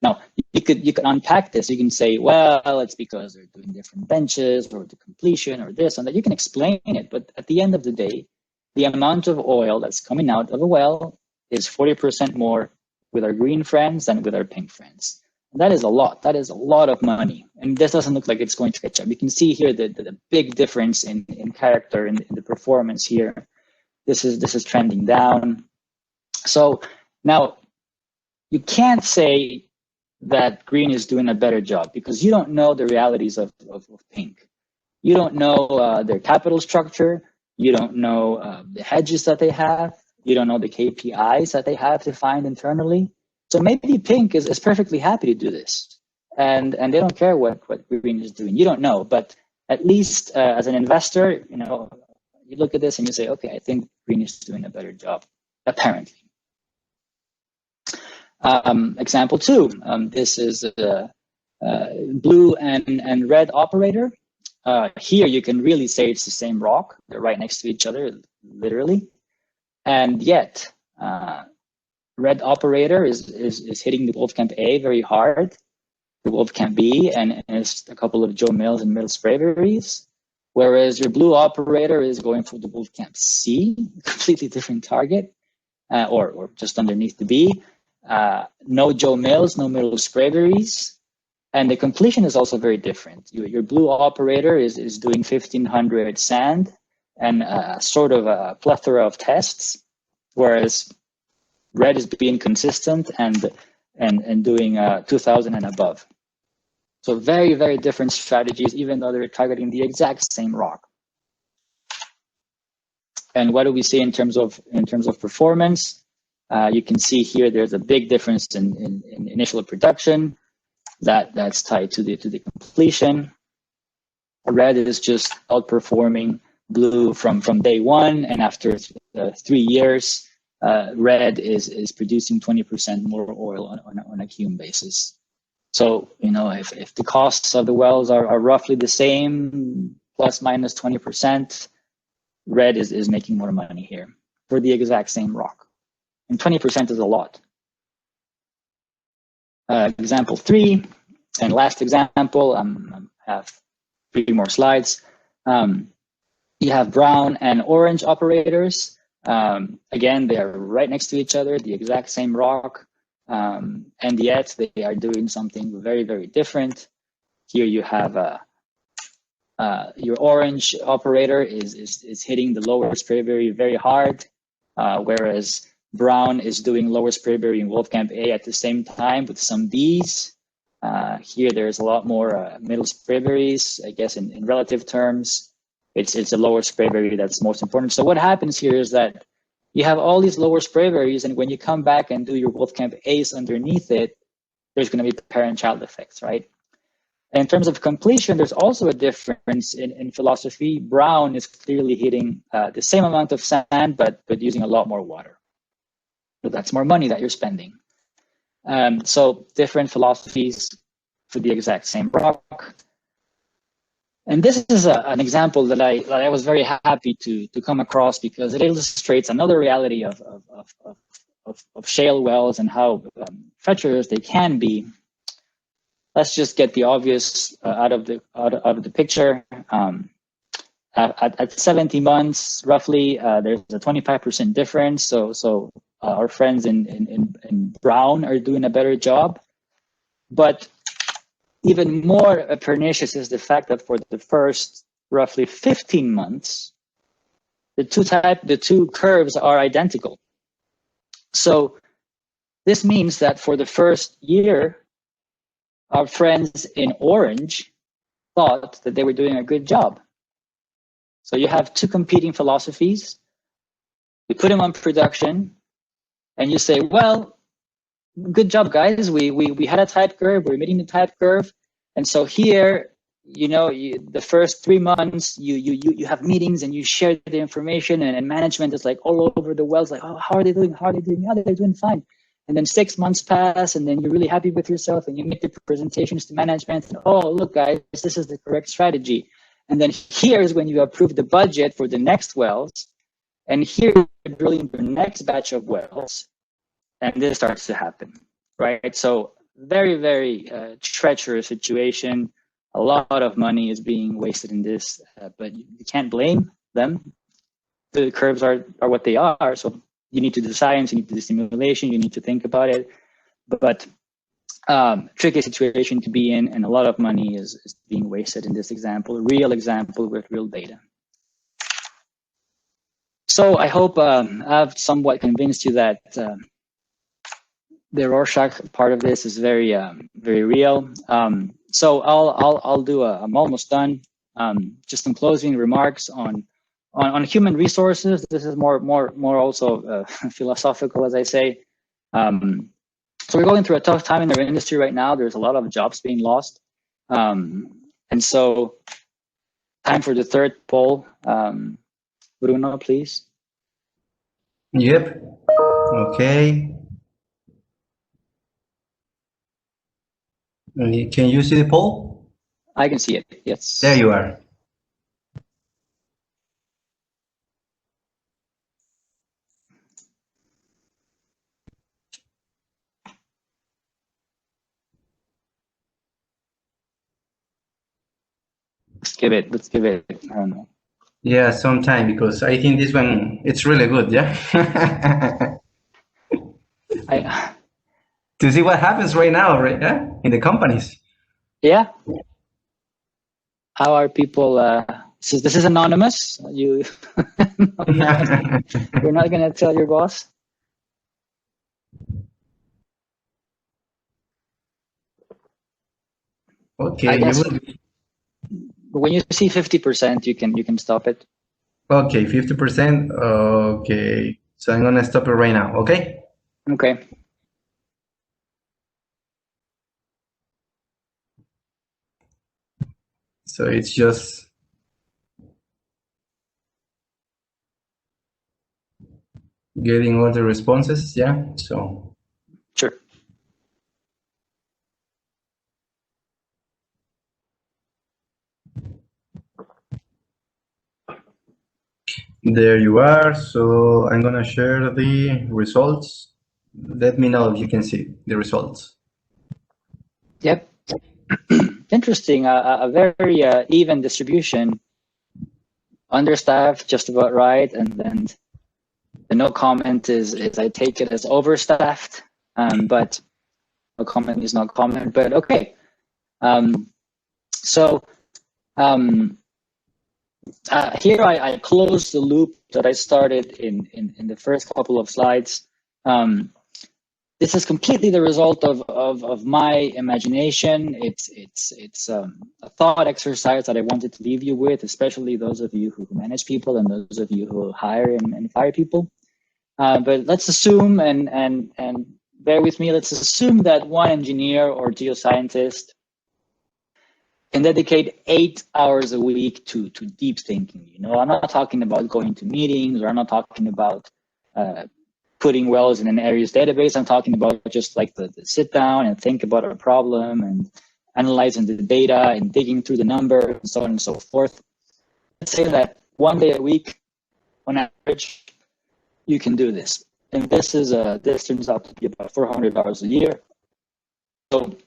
Now, you could unpack this. You can say, well, it's because they're doing different benches, or the completion, or this and that. You can explain it, but at the end of the day, the amount of oil that's coming out of a well is 40% more with our green friends than with our pink friends. And that is a lot. That is a lot of money. And this doesn't look like it's going to catch up. You can see here the big difference in character, in the performance here. This is trending down. So now you can't say that green is doing a better job, because you don't know the realities of pink. You don't know their capital structure. You don't know the hedges that they have. You don't know the KPIs that they have defined internally. So maybe pink is perfectly happy to do this, and they don't care what green is doing. You don't know, but at least as an investor, you know, you look at this and you say, okay, I think green is doing a better job, apparently. Example 2, this is the blue and red operator. Here you can really say it's the same rock. They're right next to each other, literally. And yet, red operator is hitting the Wolfcamp A very hard, the Wolfcamp B, and it's a couple of Joe Mills and Middle Sprayberries. Whereas your blue operator is going for the Wolfcamp C, completely different target, or just underneath the B. No Joe Mills, no Middle Sprayberries. And the completion is also very different. Your blue operator is doing 1500 sand and sort of a plethora of tests, whereas red is being consistent and doing 2000 and above. So very, very different strategies, even though they're targeting the exact same rock. And what do we see in terms of performance? You can see here there's a big difference in initial production. That's tied to the completion. Red is just outperforming blue from day one, and after 3 years, red is producing 20% more oil on a cum basis. So, you know, if the costs of the wells are roughly the same, plus minus 20%, red is making more money here for the exact same rock. And 20% is a lot. Example 3, and last example, I have 3 more slides. You have brown and orange operators. Again, they are right next to each other, the exact same rock, and yet they are doing something very, very different. Here you have your orange operator is hitting the Lower Sprayberry very hard, whereas Brown is doing Lower Spraberry in Wolfcamp A at the same time with some Ds. Here, there's a lot more Middle Spraberries, I guess, in relative terms. It's a Lower Spraberry that's most important. So what happens here is that you have all these Lower Spraberries, and when you come back and do your Wolfcamp A's underneath it, there's going to be parent-child effects, right? In terms of completion, there's also a difference in philosophy. Brown is clearly hitting the same amount of sand, but using a lot more water. So that's more money that you're spending. So different philosophies for the exact same rock. And this is an example that I was very happy to come across, because it illustrates another reality of shale wells and how treacherous they can be. Let's just get the obvious out of the picture. At 70 months, roughly, there's a 25% difference. So our friends in Brown are doing a better job. But even more pernicious is the fact that for the first roughly 15 months, the two curves are identical. So this means that for the first year, our friends in orange thought that they were doing a good job. So you have two competing philosophies. You put them on production, and you say, well, good job, guys. We had a type curve. We're meeting the type curve. And so here, the first 3 months, you have meetings and you share the information, and management is like all over the wells, like, oh, how are they doing? How are they doing? Yeah, they're doing fine. And then 6 months pass, and then you're really happy with yourself, and you make the presentations to management. And, oh, look, guys, this is the correct strategy. And then here's when you approve the budget for the next wells. And here you're drilling the next batch of wells. And this starts to happen, right? So very, very treacherous situation. A lot of money is being wasted in this, but you can't blame them. The curves are what they are. So you need to do science, you need to do simulation, you need to think about it. But tricky situation to be in, and a lot of money is being wasted in this example, real example with real data. So I hope I've somewhat convinced you that the Rorschach part of this is very, very real. So I'll do I'm almost done. Just some closing remarks on human resources. This is more also philosophical, as I say. So we're going through a tough time in our industry right now. There's a lot of jobs being lost. And so time for the third poll. Bruno, please. Yep. Okay. Can you see the poll? I can see it, yes. There you are. Let's give it, I don't know. Yeah, some time, because I think this one, it's really good, yeah? To see what happens right now, right? Yeah? In the companies. Yeah. How are people, this is anonymous. We're not gonna tell your boss. Okay, you will. When you see 50%, you can stop it. Okay, 50%. Okay, so I'm gonna stop it right now. Okay. Okay. So it's just getting all the responses. Yeah. So. Sure. There you are. So I'm gonna share the results. Let me know if you can see the results. Yep. Interesting. A very even distribution. Understaffed, just about right, and then the no comment is I take it as overstaffed, but no comment is not comment. But okay. Here I close the loop that I started in the first couple of slides. This is completely the result of my imagination. It's a thought exercise that I wanted to leave you with, especially those of you who manage people and those of you who hire and fire people. But let's assume, and bear with me, let's assume that one engineer or geoscientist can dedicate 8 hours a week to deep thinking. You know, I'm not talking about going to meetings, or I'm not talking about putting wells in an area's database. I'm talking about just like the sit down and think about a problem and analyzing the data and digging through the numbers and so on and so forth. Let's say that 1 day a week, on average, you can do this. And this turns out to be about 400 hours a year. So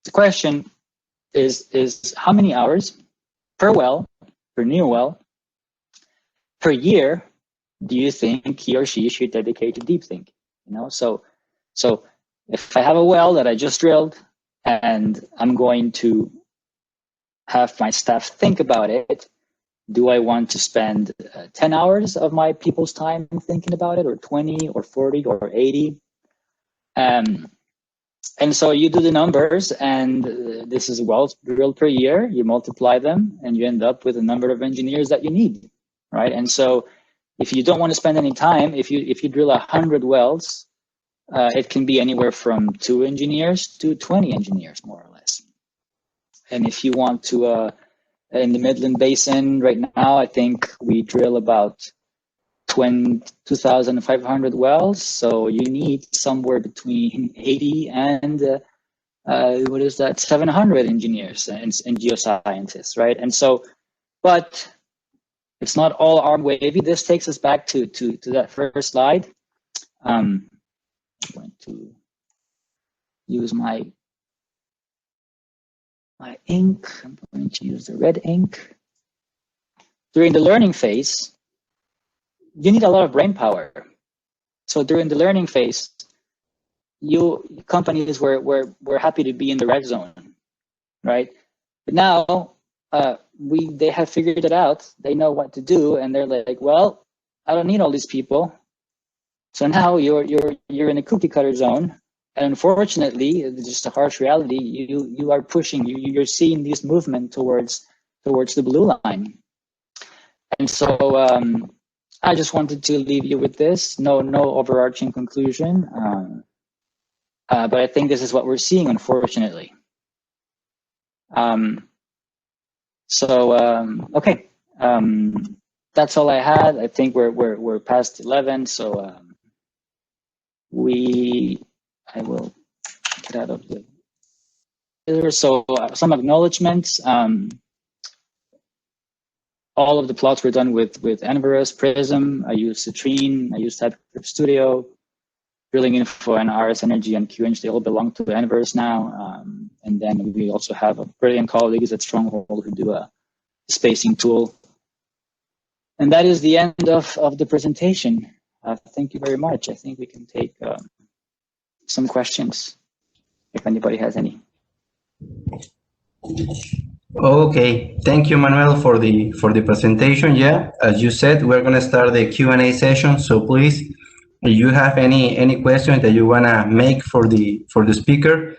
the question is how many hours per well, per new well, per year do you think he or she should dedicate to deep thinking? You know, so if I have a well that I just drilled and I'm going to have my staff think about it, do I want to spend 10 hours of my people's time thinking about it, or 20 or 40 or 80? And so you do the numbers, and this is wells drilled per year. You multiply them, and you end up with the number of engineers that you need, right? And so if you don't want to spend any time, if you drill 100 wells, it can be anywhere from 2 engineers to 20 engineers, more or less. And if you want to, in the Midland Basin right now, I think we drill about 2,500 wells. So you need somewhere between 80 and 700 engineers and geoscientists, right? And so, but it's not all arm wavy. This takes us back to that first slide. I'm going to use my ink. I'm going to use the red ink. During the learning phase, you need a lot of brain power. So during the learning phase, companies were happy to be in the red zone, right? But now they have figured it out. They know what to do, and they're like, well, I don't need all these people. So now you're in a cookie cutter zone, and unfortunately, it's just a harsh reality. You are pushing. You're seeing this movement towards the blue line, and so I just wanted to leave you with this. No overarching conclusion, but I think this is what we're seeing, unfortunately. Okay. That's all I had. I think we're past 11, so I will get out of the. So some acknowledgements. All of the plots were done with Enverus, Prism. I used Citrine. I used TypeScript Studio. Drilling info and RS Energy and QEng, they all belong to Enverus now. And then we also have brilliant colleagues at Stronghold who do a spacing tool. And that is the end of the presentation. Thank you very much. I think we can take some questions if anybody has any. Okay, thank you, Manuel, for the presentation. Yeah, as you said, we're going to start the Q&A session. So please, if you have any questions that you want to make for the speaker,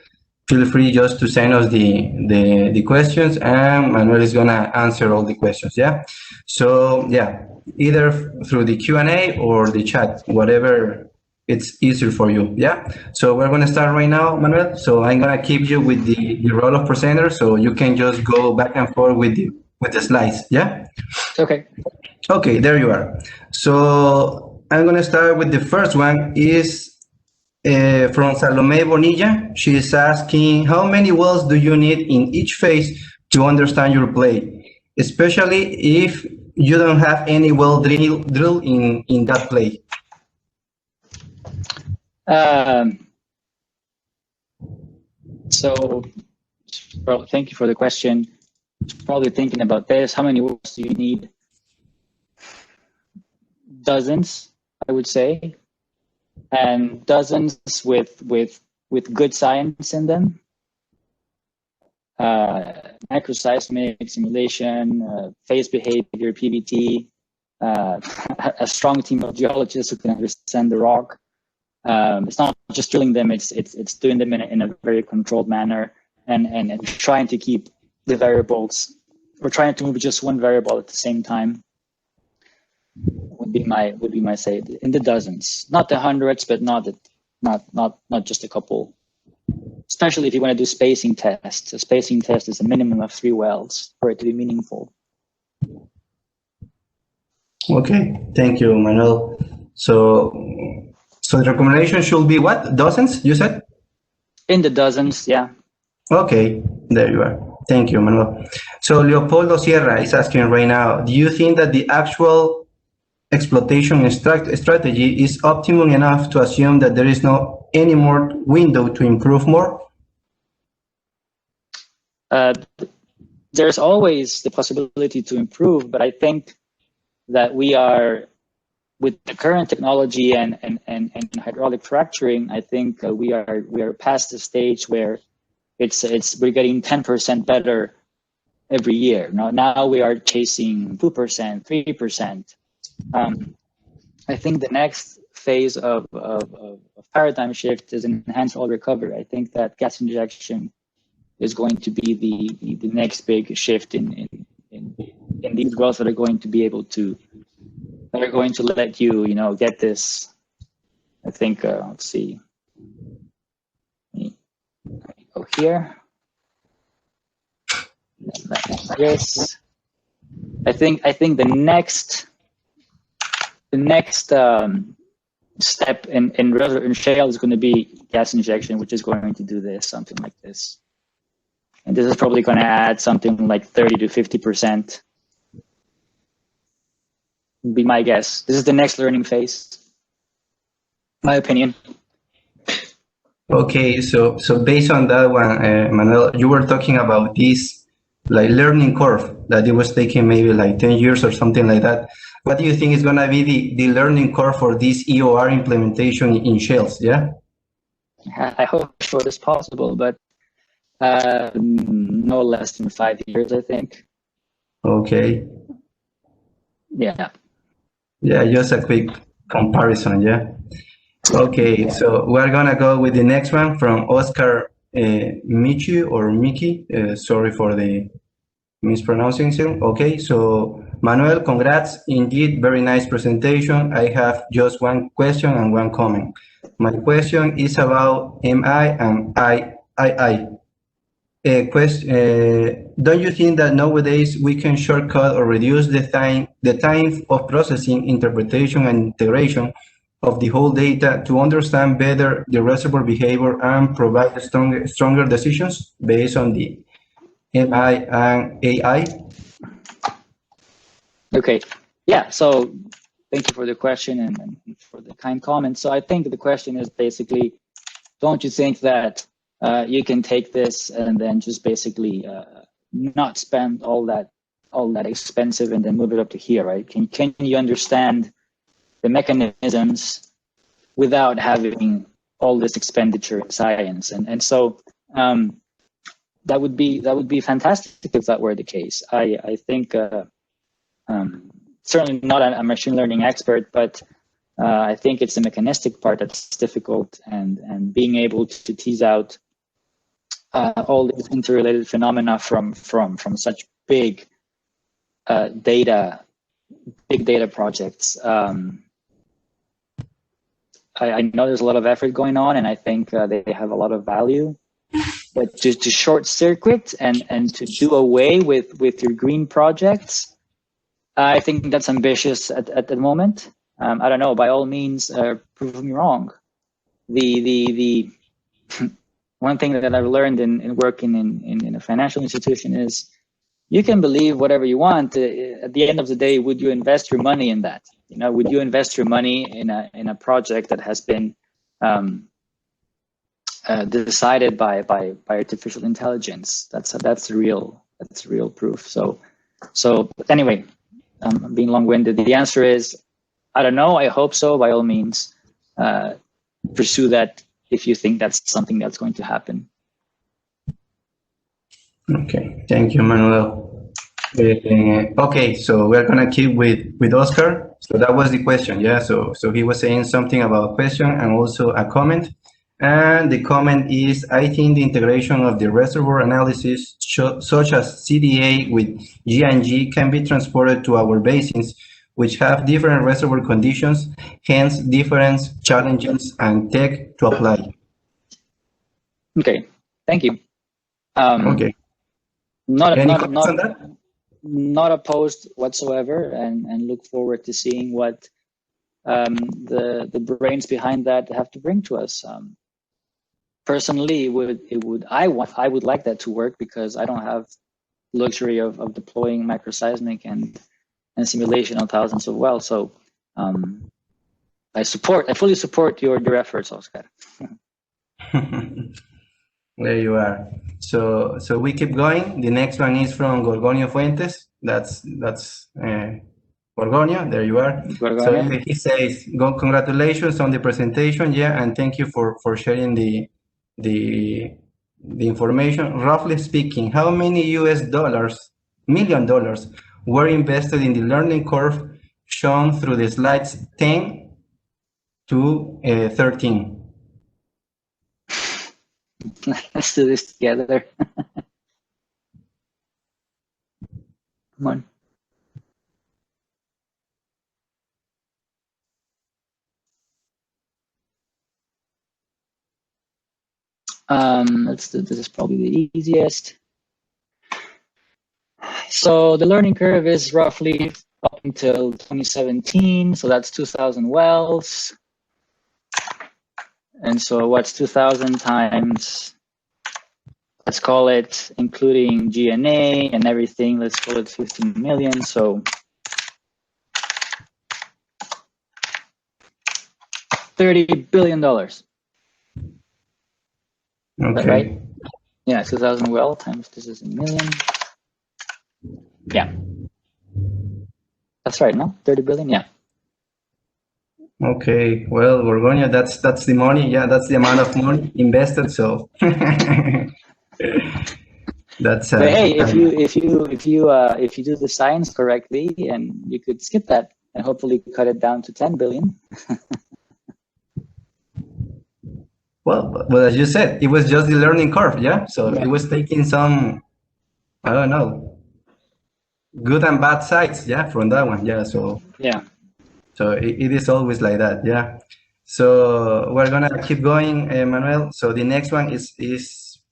feel free just to send us the questions, and Manuel is going to answer all the questions. Yeah, so yeah, either through the Q&A or the chat, whatever it's easier for you. Yeah, so we're going to start right now, Manuel. So I'm going to keep you with the role of presenter, so you can just go back and forth with the slides. Yeah. Okay. Okay, there you are. So I'm going to start with the first one. Is from Salome Bonilla. She is asking, how many wells do you need in each phase to understand your play, especially if you don't have any well drill in that play? So thank you for the question. Probably thinking about this. How many wells do you need? Dozens, I would say, and dozens with good science in them. Microseismic simulation, phase behavior, PBT, a strong team of geologists who can understand the rock. It's not just drilling them; it's doing them in a very controlled manner, and trying to keep the variables. We're trying to move just one variable at the same time. Would be my say, in the dozens, not the hundreds, but not just a couple. Especially if you want to do spacing tests. A spacing test is a minimum of 3 wells for it to be meaningful. Okay, thank you, Manuel. So the recommendation should be what? Dozens, you said? In the dozens, yeah. Okay, there you are. Thank you, Manuel. So Leopoldo Sierra is asking right now, do you think that the actual exploitation strategy is optimum enough to assume that there is no any more window to improve more? There's always the possibility to improve, but I think that we are, with the current technology and hydraulic fracturing, I think we are past the stage where we're getting 10% better every year. Now we are chasing 2%, 3%. I think the next phase of paradigm shift is enhanced oil recovery. I think that gas injection is going to be the next big shift in these wells that are going to be able to, that are going to let you get this. I think let's see. Go here. Yes. I think the next step in shale is going to be gas injection, which is going to do this, something like this. And this is probably going to add something like 30 to 50%. Be my guess. This is the next learning phase. My opinion. Okay, so based on that one, Manuel, you were talking about this like learning curve that it was taking maybe like 10 years or something like that. What do you think is going to be the learning curve for this EOR implementation in shales? Yeah. I hope as short as possible, but no less than 5 years, I think. Okay. Yeah. Yeah, just a quick comparison. Yeah. Okay, so we're gonna go with the next one from Oscar Michi or Miki. Sorry for the mispronouncing. Okay, so Manuel, congrats. Indeed, very nice presentation. I have just one question and one comment. My question is about MI and II. Don't you think that nowadays we can shortcut or reduce the time of processing, interpretation, and integration of the whole data to understand better the reservoir behavior and provide stronger decisions based on the MI and AI? Okay. Yeah. So thank you for the question and for the kind comment. So I think the question is basically, don't you think that you can take this and then just basically not spend all that expensive and then move it up to here, right? Can you understand the mechanisms without having all this expenditure in science? And so that would be fantastic if that were the case. I think certainly not a machine learning expert, but I think it's the mechanistic part that's difficult, and being able to tease out all these interrelated phenomena from such big data projects. I know there's a lot of effort going on, and I think they have a lot of value. But to short circuit and to do away with your green projects, I think that's ambitious at the moment. I don't know. By all means, prove me wrong. The one thing that I've learned in working in a financial institution is you can believe whatever you want. At the end of the day, would you invest your money in that? Would you invest your money in a project that has been decided by artificial intelligence? That's real proof. So anyway, I'm being long-winded. The answer is, I don't know. I hope so. By all means, pursue that if you think that's something that's going to happen. Okay, thank you, Manuel. Okay, so we're gonna keep with Oscar. So that was the question, yeah. So he was saying something about a question and also a comment. And the comment is, I think the integration of the reservoir analysis, such as CDA with G&G, can be transported to our basins, which have different reservoir conditions, hence different challenges and tech to apply. Okay, thank you. Okay. Any comments on that? Not opposed whatsoever, and look forward to seeing what the brains behind that have to bring to us. Personally, I would like that to work, because I don't have luxury of deploying microseismic and simulation on thousands of wells. So I fully support your efforts, Oscar. There you are. So we keep going. The next one is from Gorgonio Fuentes. That's Gorgonio. There you are. Gorgonio. So he says, congratulations on the presentation. Yeah, and thank you for sharing the information. Roughly speaking, how many million dollars were invested in the learning curve shown through the slides 10 to 13? Let's do this together. Come on. Let's do this. Is probably the easiest. So the learning curve is roughly up until 2017. So that's 2,000 wells. And so what's 2,000 times, let's call it, including G&A and everything, let's call it 15 million. So $30 billion. Okay. Right? Yeah, 2,000 well times this is a million. Yeah. That's right, no? 30 billion, yeah. Okay, well, Gorgonio, that's the money. Yeah, that's the amount of money invested. So that's. But hey, if you do the science correctly, and you could skip that and hopefully cut it down to 10 billion. Well, as you said, it was just the learning curve. Yeah, so it was taking some, I don't know, good and bad sides. Yeah, from that one. Yeah, so. Yeah. So it is always like that, yeah. So we're gonna keep going, Manuel. So the next one is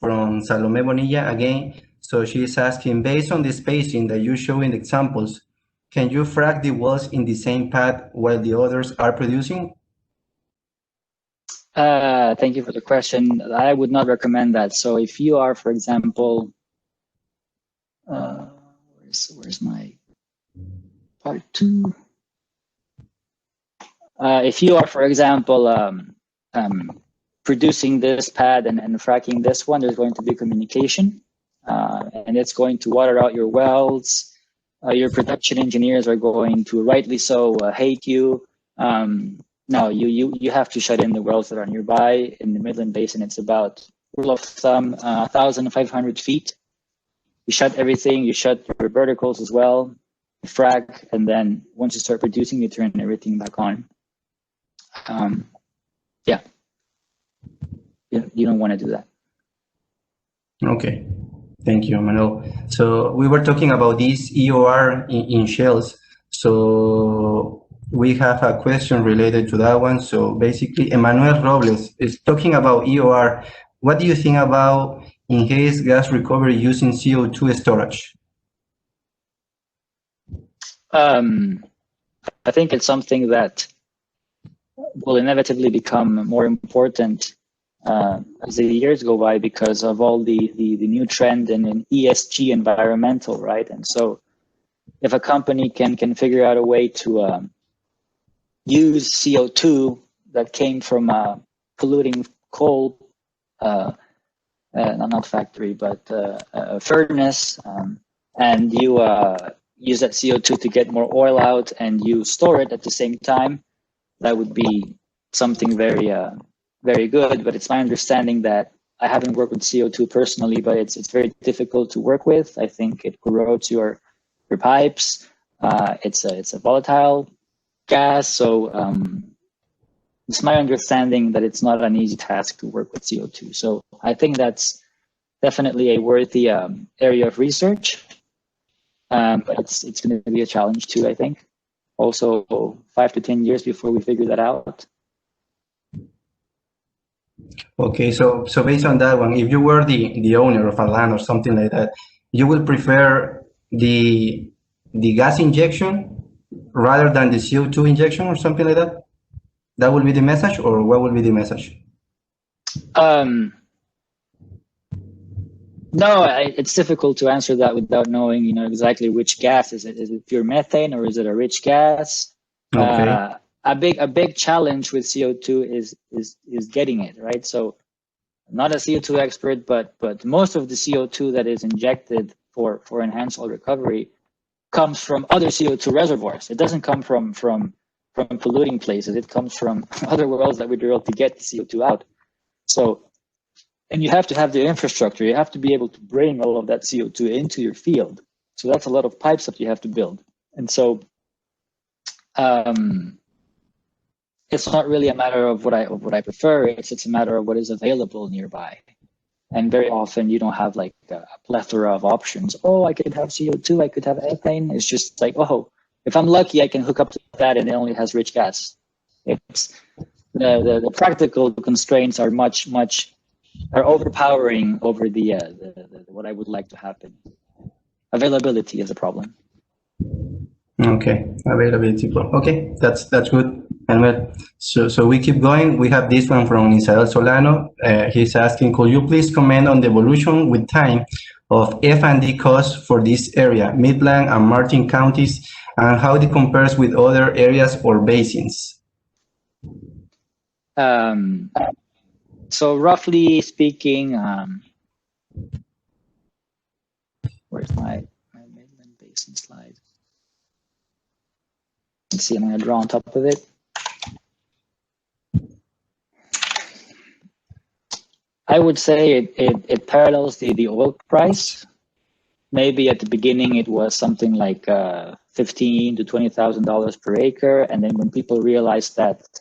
from Salome Bonilla again. So she's asking, based on the spacing that you show in the examples, can you frac the wells in the same path while the others are producing? Thank you for the question. I would not recommend that. So if you are, for example, where's my part 2? If you are, for example, producing this pad and fracking this one, there's going to be communication, and it's going to water out your wells. Your production engineers are going to, rightly so, hate you. No, you have to shut in the wells that are nearby. In the Midland Basin, it's about, rule of thumb, 1,500 feet. You shut everything. You shut your verticals as well, frack, and then once you start producing, you turn everything back on. Yeah, you don't want to do that. Okay, thank you, Manuel. So we were talking about this EOR in shales. So we have a question related to that one. So basically, Emmanuel Robles is talking about EOR. What do you think about enhanced gas recovery using CO2 storage? I think it's something that will inevitably become more important as the years go by, because of all the new trend in ESG, environmental, right? And so if a company can figure out a way to use CO2 that came from polluting coal, not factory, but a furnace, and you use that CO2 to get more oil out, and you store it at the same time, that would be something very, very good. But it's my understanding that, I haven't worked with CO2 personally, but it's very difficult to work with. I think it corrodes your pipes. It's a volatile gas. So it's my understanding that it's not an easy task to work with CO2. So I think that's definitely a worthy area of research. But it's going to be a challenge too, I think. Also, 5 to 10 years before we figure that out. Okay, so based on that one, if you were the owner of a land or something like that, you will prefer the gas injection rather than the CO2 injection or something like that? That will be the message, or what will be the message? No, it's difficult to answer that without knowing, exactly which gas is it. Is it pure methane or is it a rich gas? Okay. A big challenge with CO2 is getting it right. So, I'm not a CO2 expert, but most of the CO2 that is injected for enhanced oil recovery comes from other CO2 reservoirs. It doesn't come from polluting places. It comes from other wells that we drill to get the CO2 out. So. And you have to have the infrastructure. You have to be able to bring all of that CO2 into your field. So that's a lot of pipes that you have to build. And so it's not really a matter of what I prefer. It's a matter of what is available nearby. And very often you don't have like a plethora of options. Oh, I could have CO2. I could have ethane. It's just like, oh, if I'm lucky, I can hook up to that and it only has rich gas. It's the practical constraints are are overpowering over the what I would like to happen. Availability is a problem. Okay, availability. Okay, that's good. Manuel. So we keep going. We have this one from Isabel Solano. He's asking, could you please comment on the evolution with time of F&D costs for this area, Midland and Martin counties, and how it compares with other areas or basins? So roughly speaking, where's my Midland Basin slide? Let's see, I'm going to draw on top of it. I would say it parallels the oil price. Maybe at the beginning it was something like $15,000 to $20,000 per acre, and then when people realized that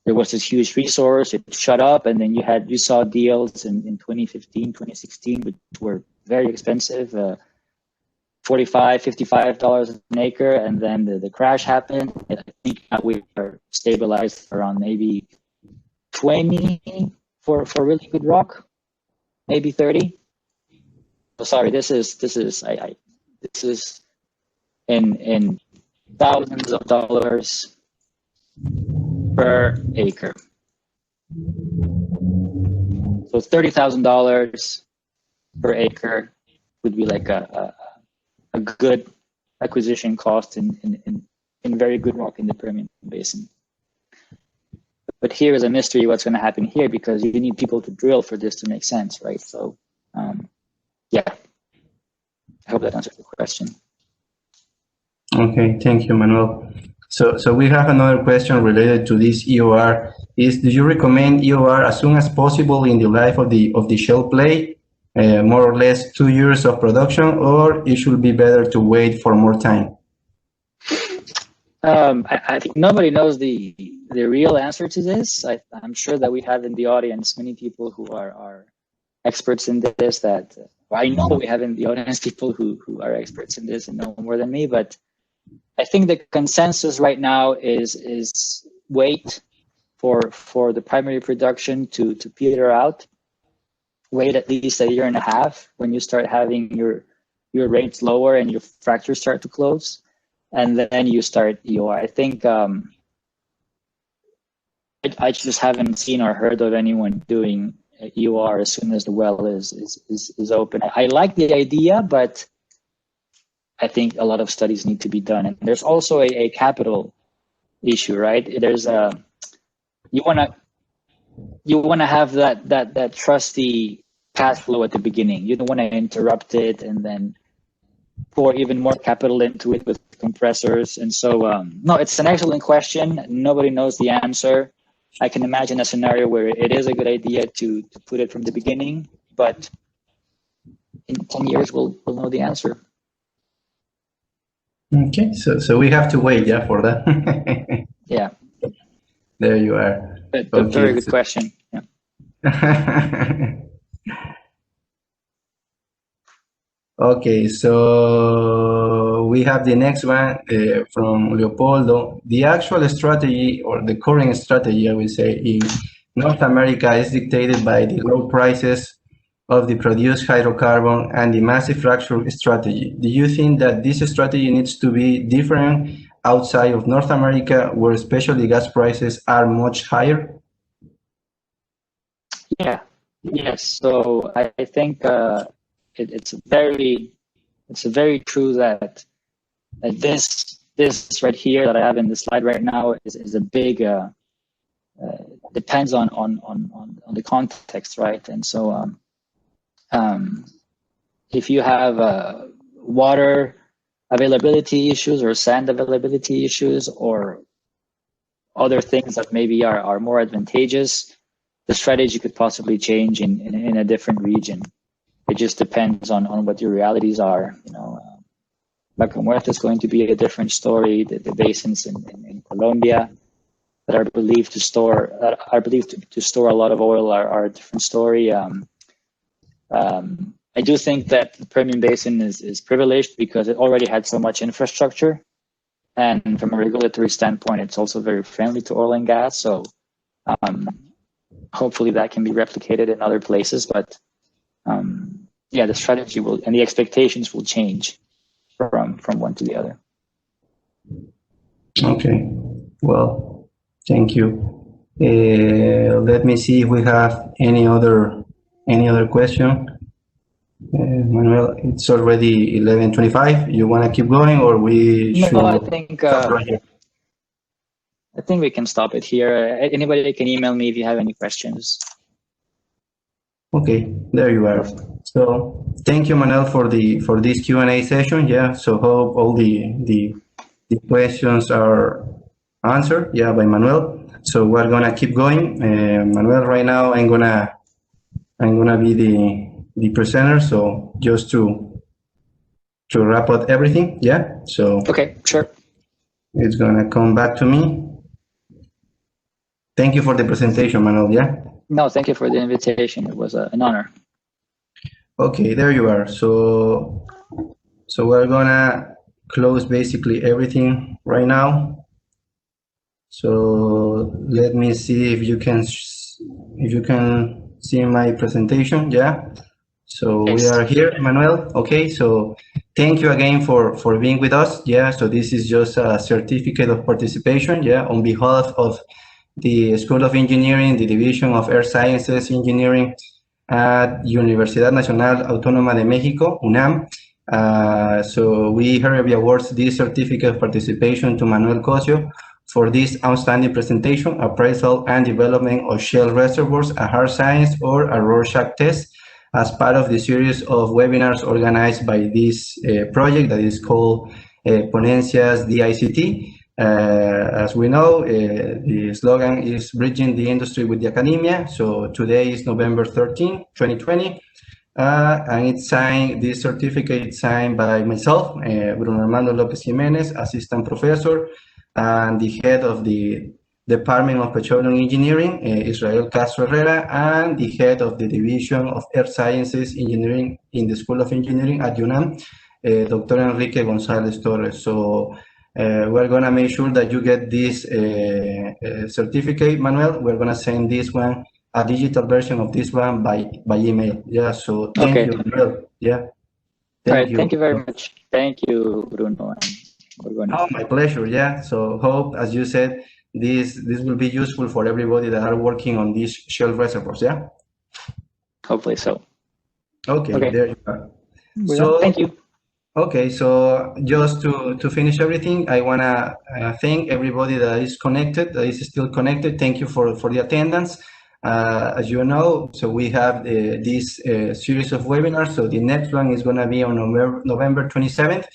there was this huge resource, it shut up, and then you saw deals in 2015, 2016, which were very expensive, $45, $55 an acre, and then the crash happened. And I think we are stabilized around maybe 20 for really good rock, maybe 30. Oh, sorry, this is in thousands of dollars per acre. So $30,000 per acre would be like a good acquisition cost in very good rock in the Permian Basin. But here is a mystery what's going to happen here, because you need people to drill for this to make sense, right? So, yeah, I hope that answers the question. Okay, thank you, Manuel. So we have another question related to this EOR. Do you recommend EOR as soon as possible in the life of the shale play, more or less 2 years of production, or it should be better to wait for more time? I think nobody knows the real answer to this. I'm sure that we have in the audience many people who are experts in this. I know we have in the audience people who are experts in this and know more than me. But I think the consensus right now is wait for the primary production to peter out. Wait at least a year and a half when you start having your rates lower and your fractures start to close. And then you start EOR. I think I just haven't seen or heard of anyone doing EOR as soon as the well is open. I like the idea, but I think a lot of studies need to be done. And there's also a capital issue, right? There's you wanna have that trusty cash flow at the beginning. You don't want to interrupt it and then pour even more capital into it with compressors. And so, no, it's an excellent question. Nobody knows the answer. I can imagine a scenario where it is a good idea to put it from the beginning, but in 10 years, we'll know the answer. Okay, so we have to wait, yeah, for that. There you are. But a Okay. very good question. Yeah. Okay, so we have the next one from Leopoldo. The actual strategy, or the current strategy, I would say, in North America is dictated by the low prices of the produced hydrocarbon and the massive fracture strategy. Do you think that this strategy needs to be different outside of North America, where especially gas prices are much higher? Yeah. Yes. So I think it's very true that this right here that I have in the slide right now is a big depends on the context, right? And so if you have water availability issues or sand availability issues or other things that maybe are more advantageous, the strategy could possibly change in a different region. It just depends on what your realities are. You know, Vaca Muerta is going to be a different story. The basins in Colombia that are believed to store a lot of oil are a different story. I do think that the Permian Basin is privileged because it already had so much infrastructure, and from a regulatory standpoint, it's also very friendly to oil and gas. So hopefully that can be replicated in other places. But yeah, the strategy will and the expectations will change from one to the other. Okay, well, thank you. Let me see if we have any other question. Manuel, it's already 11:25. You want to keep going, or we should? No, I think I think we can stop it here. Anybody can email me if you have any questions. Okay, there you are. So thank you, Manuel, for this Q&A session. Yeah, so hope all the questions are answered. Yeah, by Manuel. So we're gonna keep going. Manuel, right now I'm gonna be the presenter. So just to wrap up everything. Yeah. So okay, sure. It's gonna come back to me. Thank you for the presentation, Manuel. Yeah. No, thank you for the invitation. It was an honor. Okay, there you are. So we're gonna close basically everything right now. So let me see if you can see my presentation. Yeah. So Yes. we are here, Manuel. Okay. So thank you again for being with us. Yeah. So this is just a certificate of participation. Yeah, on behalf of the School of Engineering, the Division of Earth Sciences Engineering at Universidad Nacional Autónoma de México, UNAM. So we hereby awards this certificate of participation to Manuel Cossio for this outstanding presentation, Appraisal and Development of Shale Reservoirs, a hard science or a Rorschach test, as part of the series of webinars organized by this project that is called PONENCIAS DICT. As we know, the slogan is Bridging the Industry with the Academia. So today is November 13, 2020. And it's signed, this certificate is signed by myself, Bruno Armando Lopez Jimenez, Assistant Professor, and the head of the Department of Petroleum Engineering, Israel Castro Herrera, and the head of the Division of Earth Sciences Engineering in the School of Engineering at UNAM, Dr. Enrique González Torres. So we're going to make sure that you get this certificate, Manuel. We're going to send this one, a digital version of this one by email. Yeah, so thank you, Manuel. Yeah. Thank you very much. Thank you, Bruno. Oh, my pleasure. Yeah. So hope, as you said, this will be useful for everybody that are working on these shale reservoirs. Yeah. Hopefully so. Okay. There you are. So thank you. Okay, so just to finish everything, I want to thank everybody that is connected, that is still connected. Thank you for the attendance. As you know, so we have this series of webinars. So the next one is going to be on November 27th.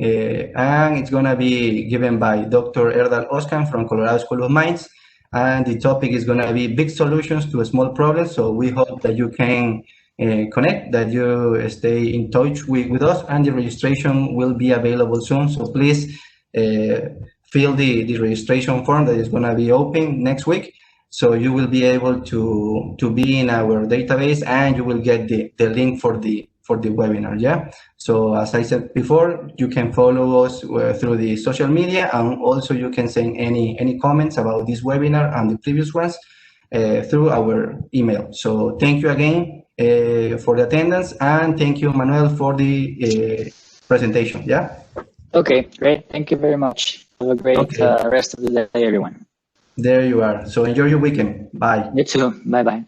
And it's going to be given by Dr. Erdal Oskan from Colorado School of Mines. And the topic is going to be big solutions to small problems. So we hope that you can connect, that you stay in touch with us, and the registration will be available soon. So please fill the registration form that is going to be open next week. So you will be able to be in our database, and you will get the link for the webinar. Yeah. So as I said before, you can follow us through the social media, and also you can send any comments about this webinar and the previous ones through our email. So thank you again for the attendance, and thank you, Manuel, for the presentation. Yeah. Okay, great. Thank you very much. Have a great rest of the day, everyone. There you are. So enjoy your weekend. Bye. You too. Bye-bye.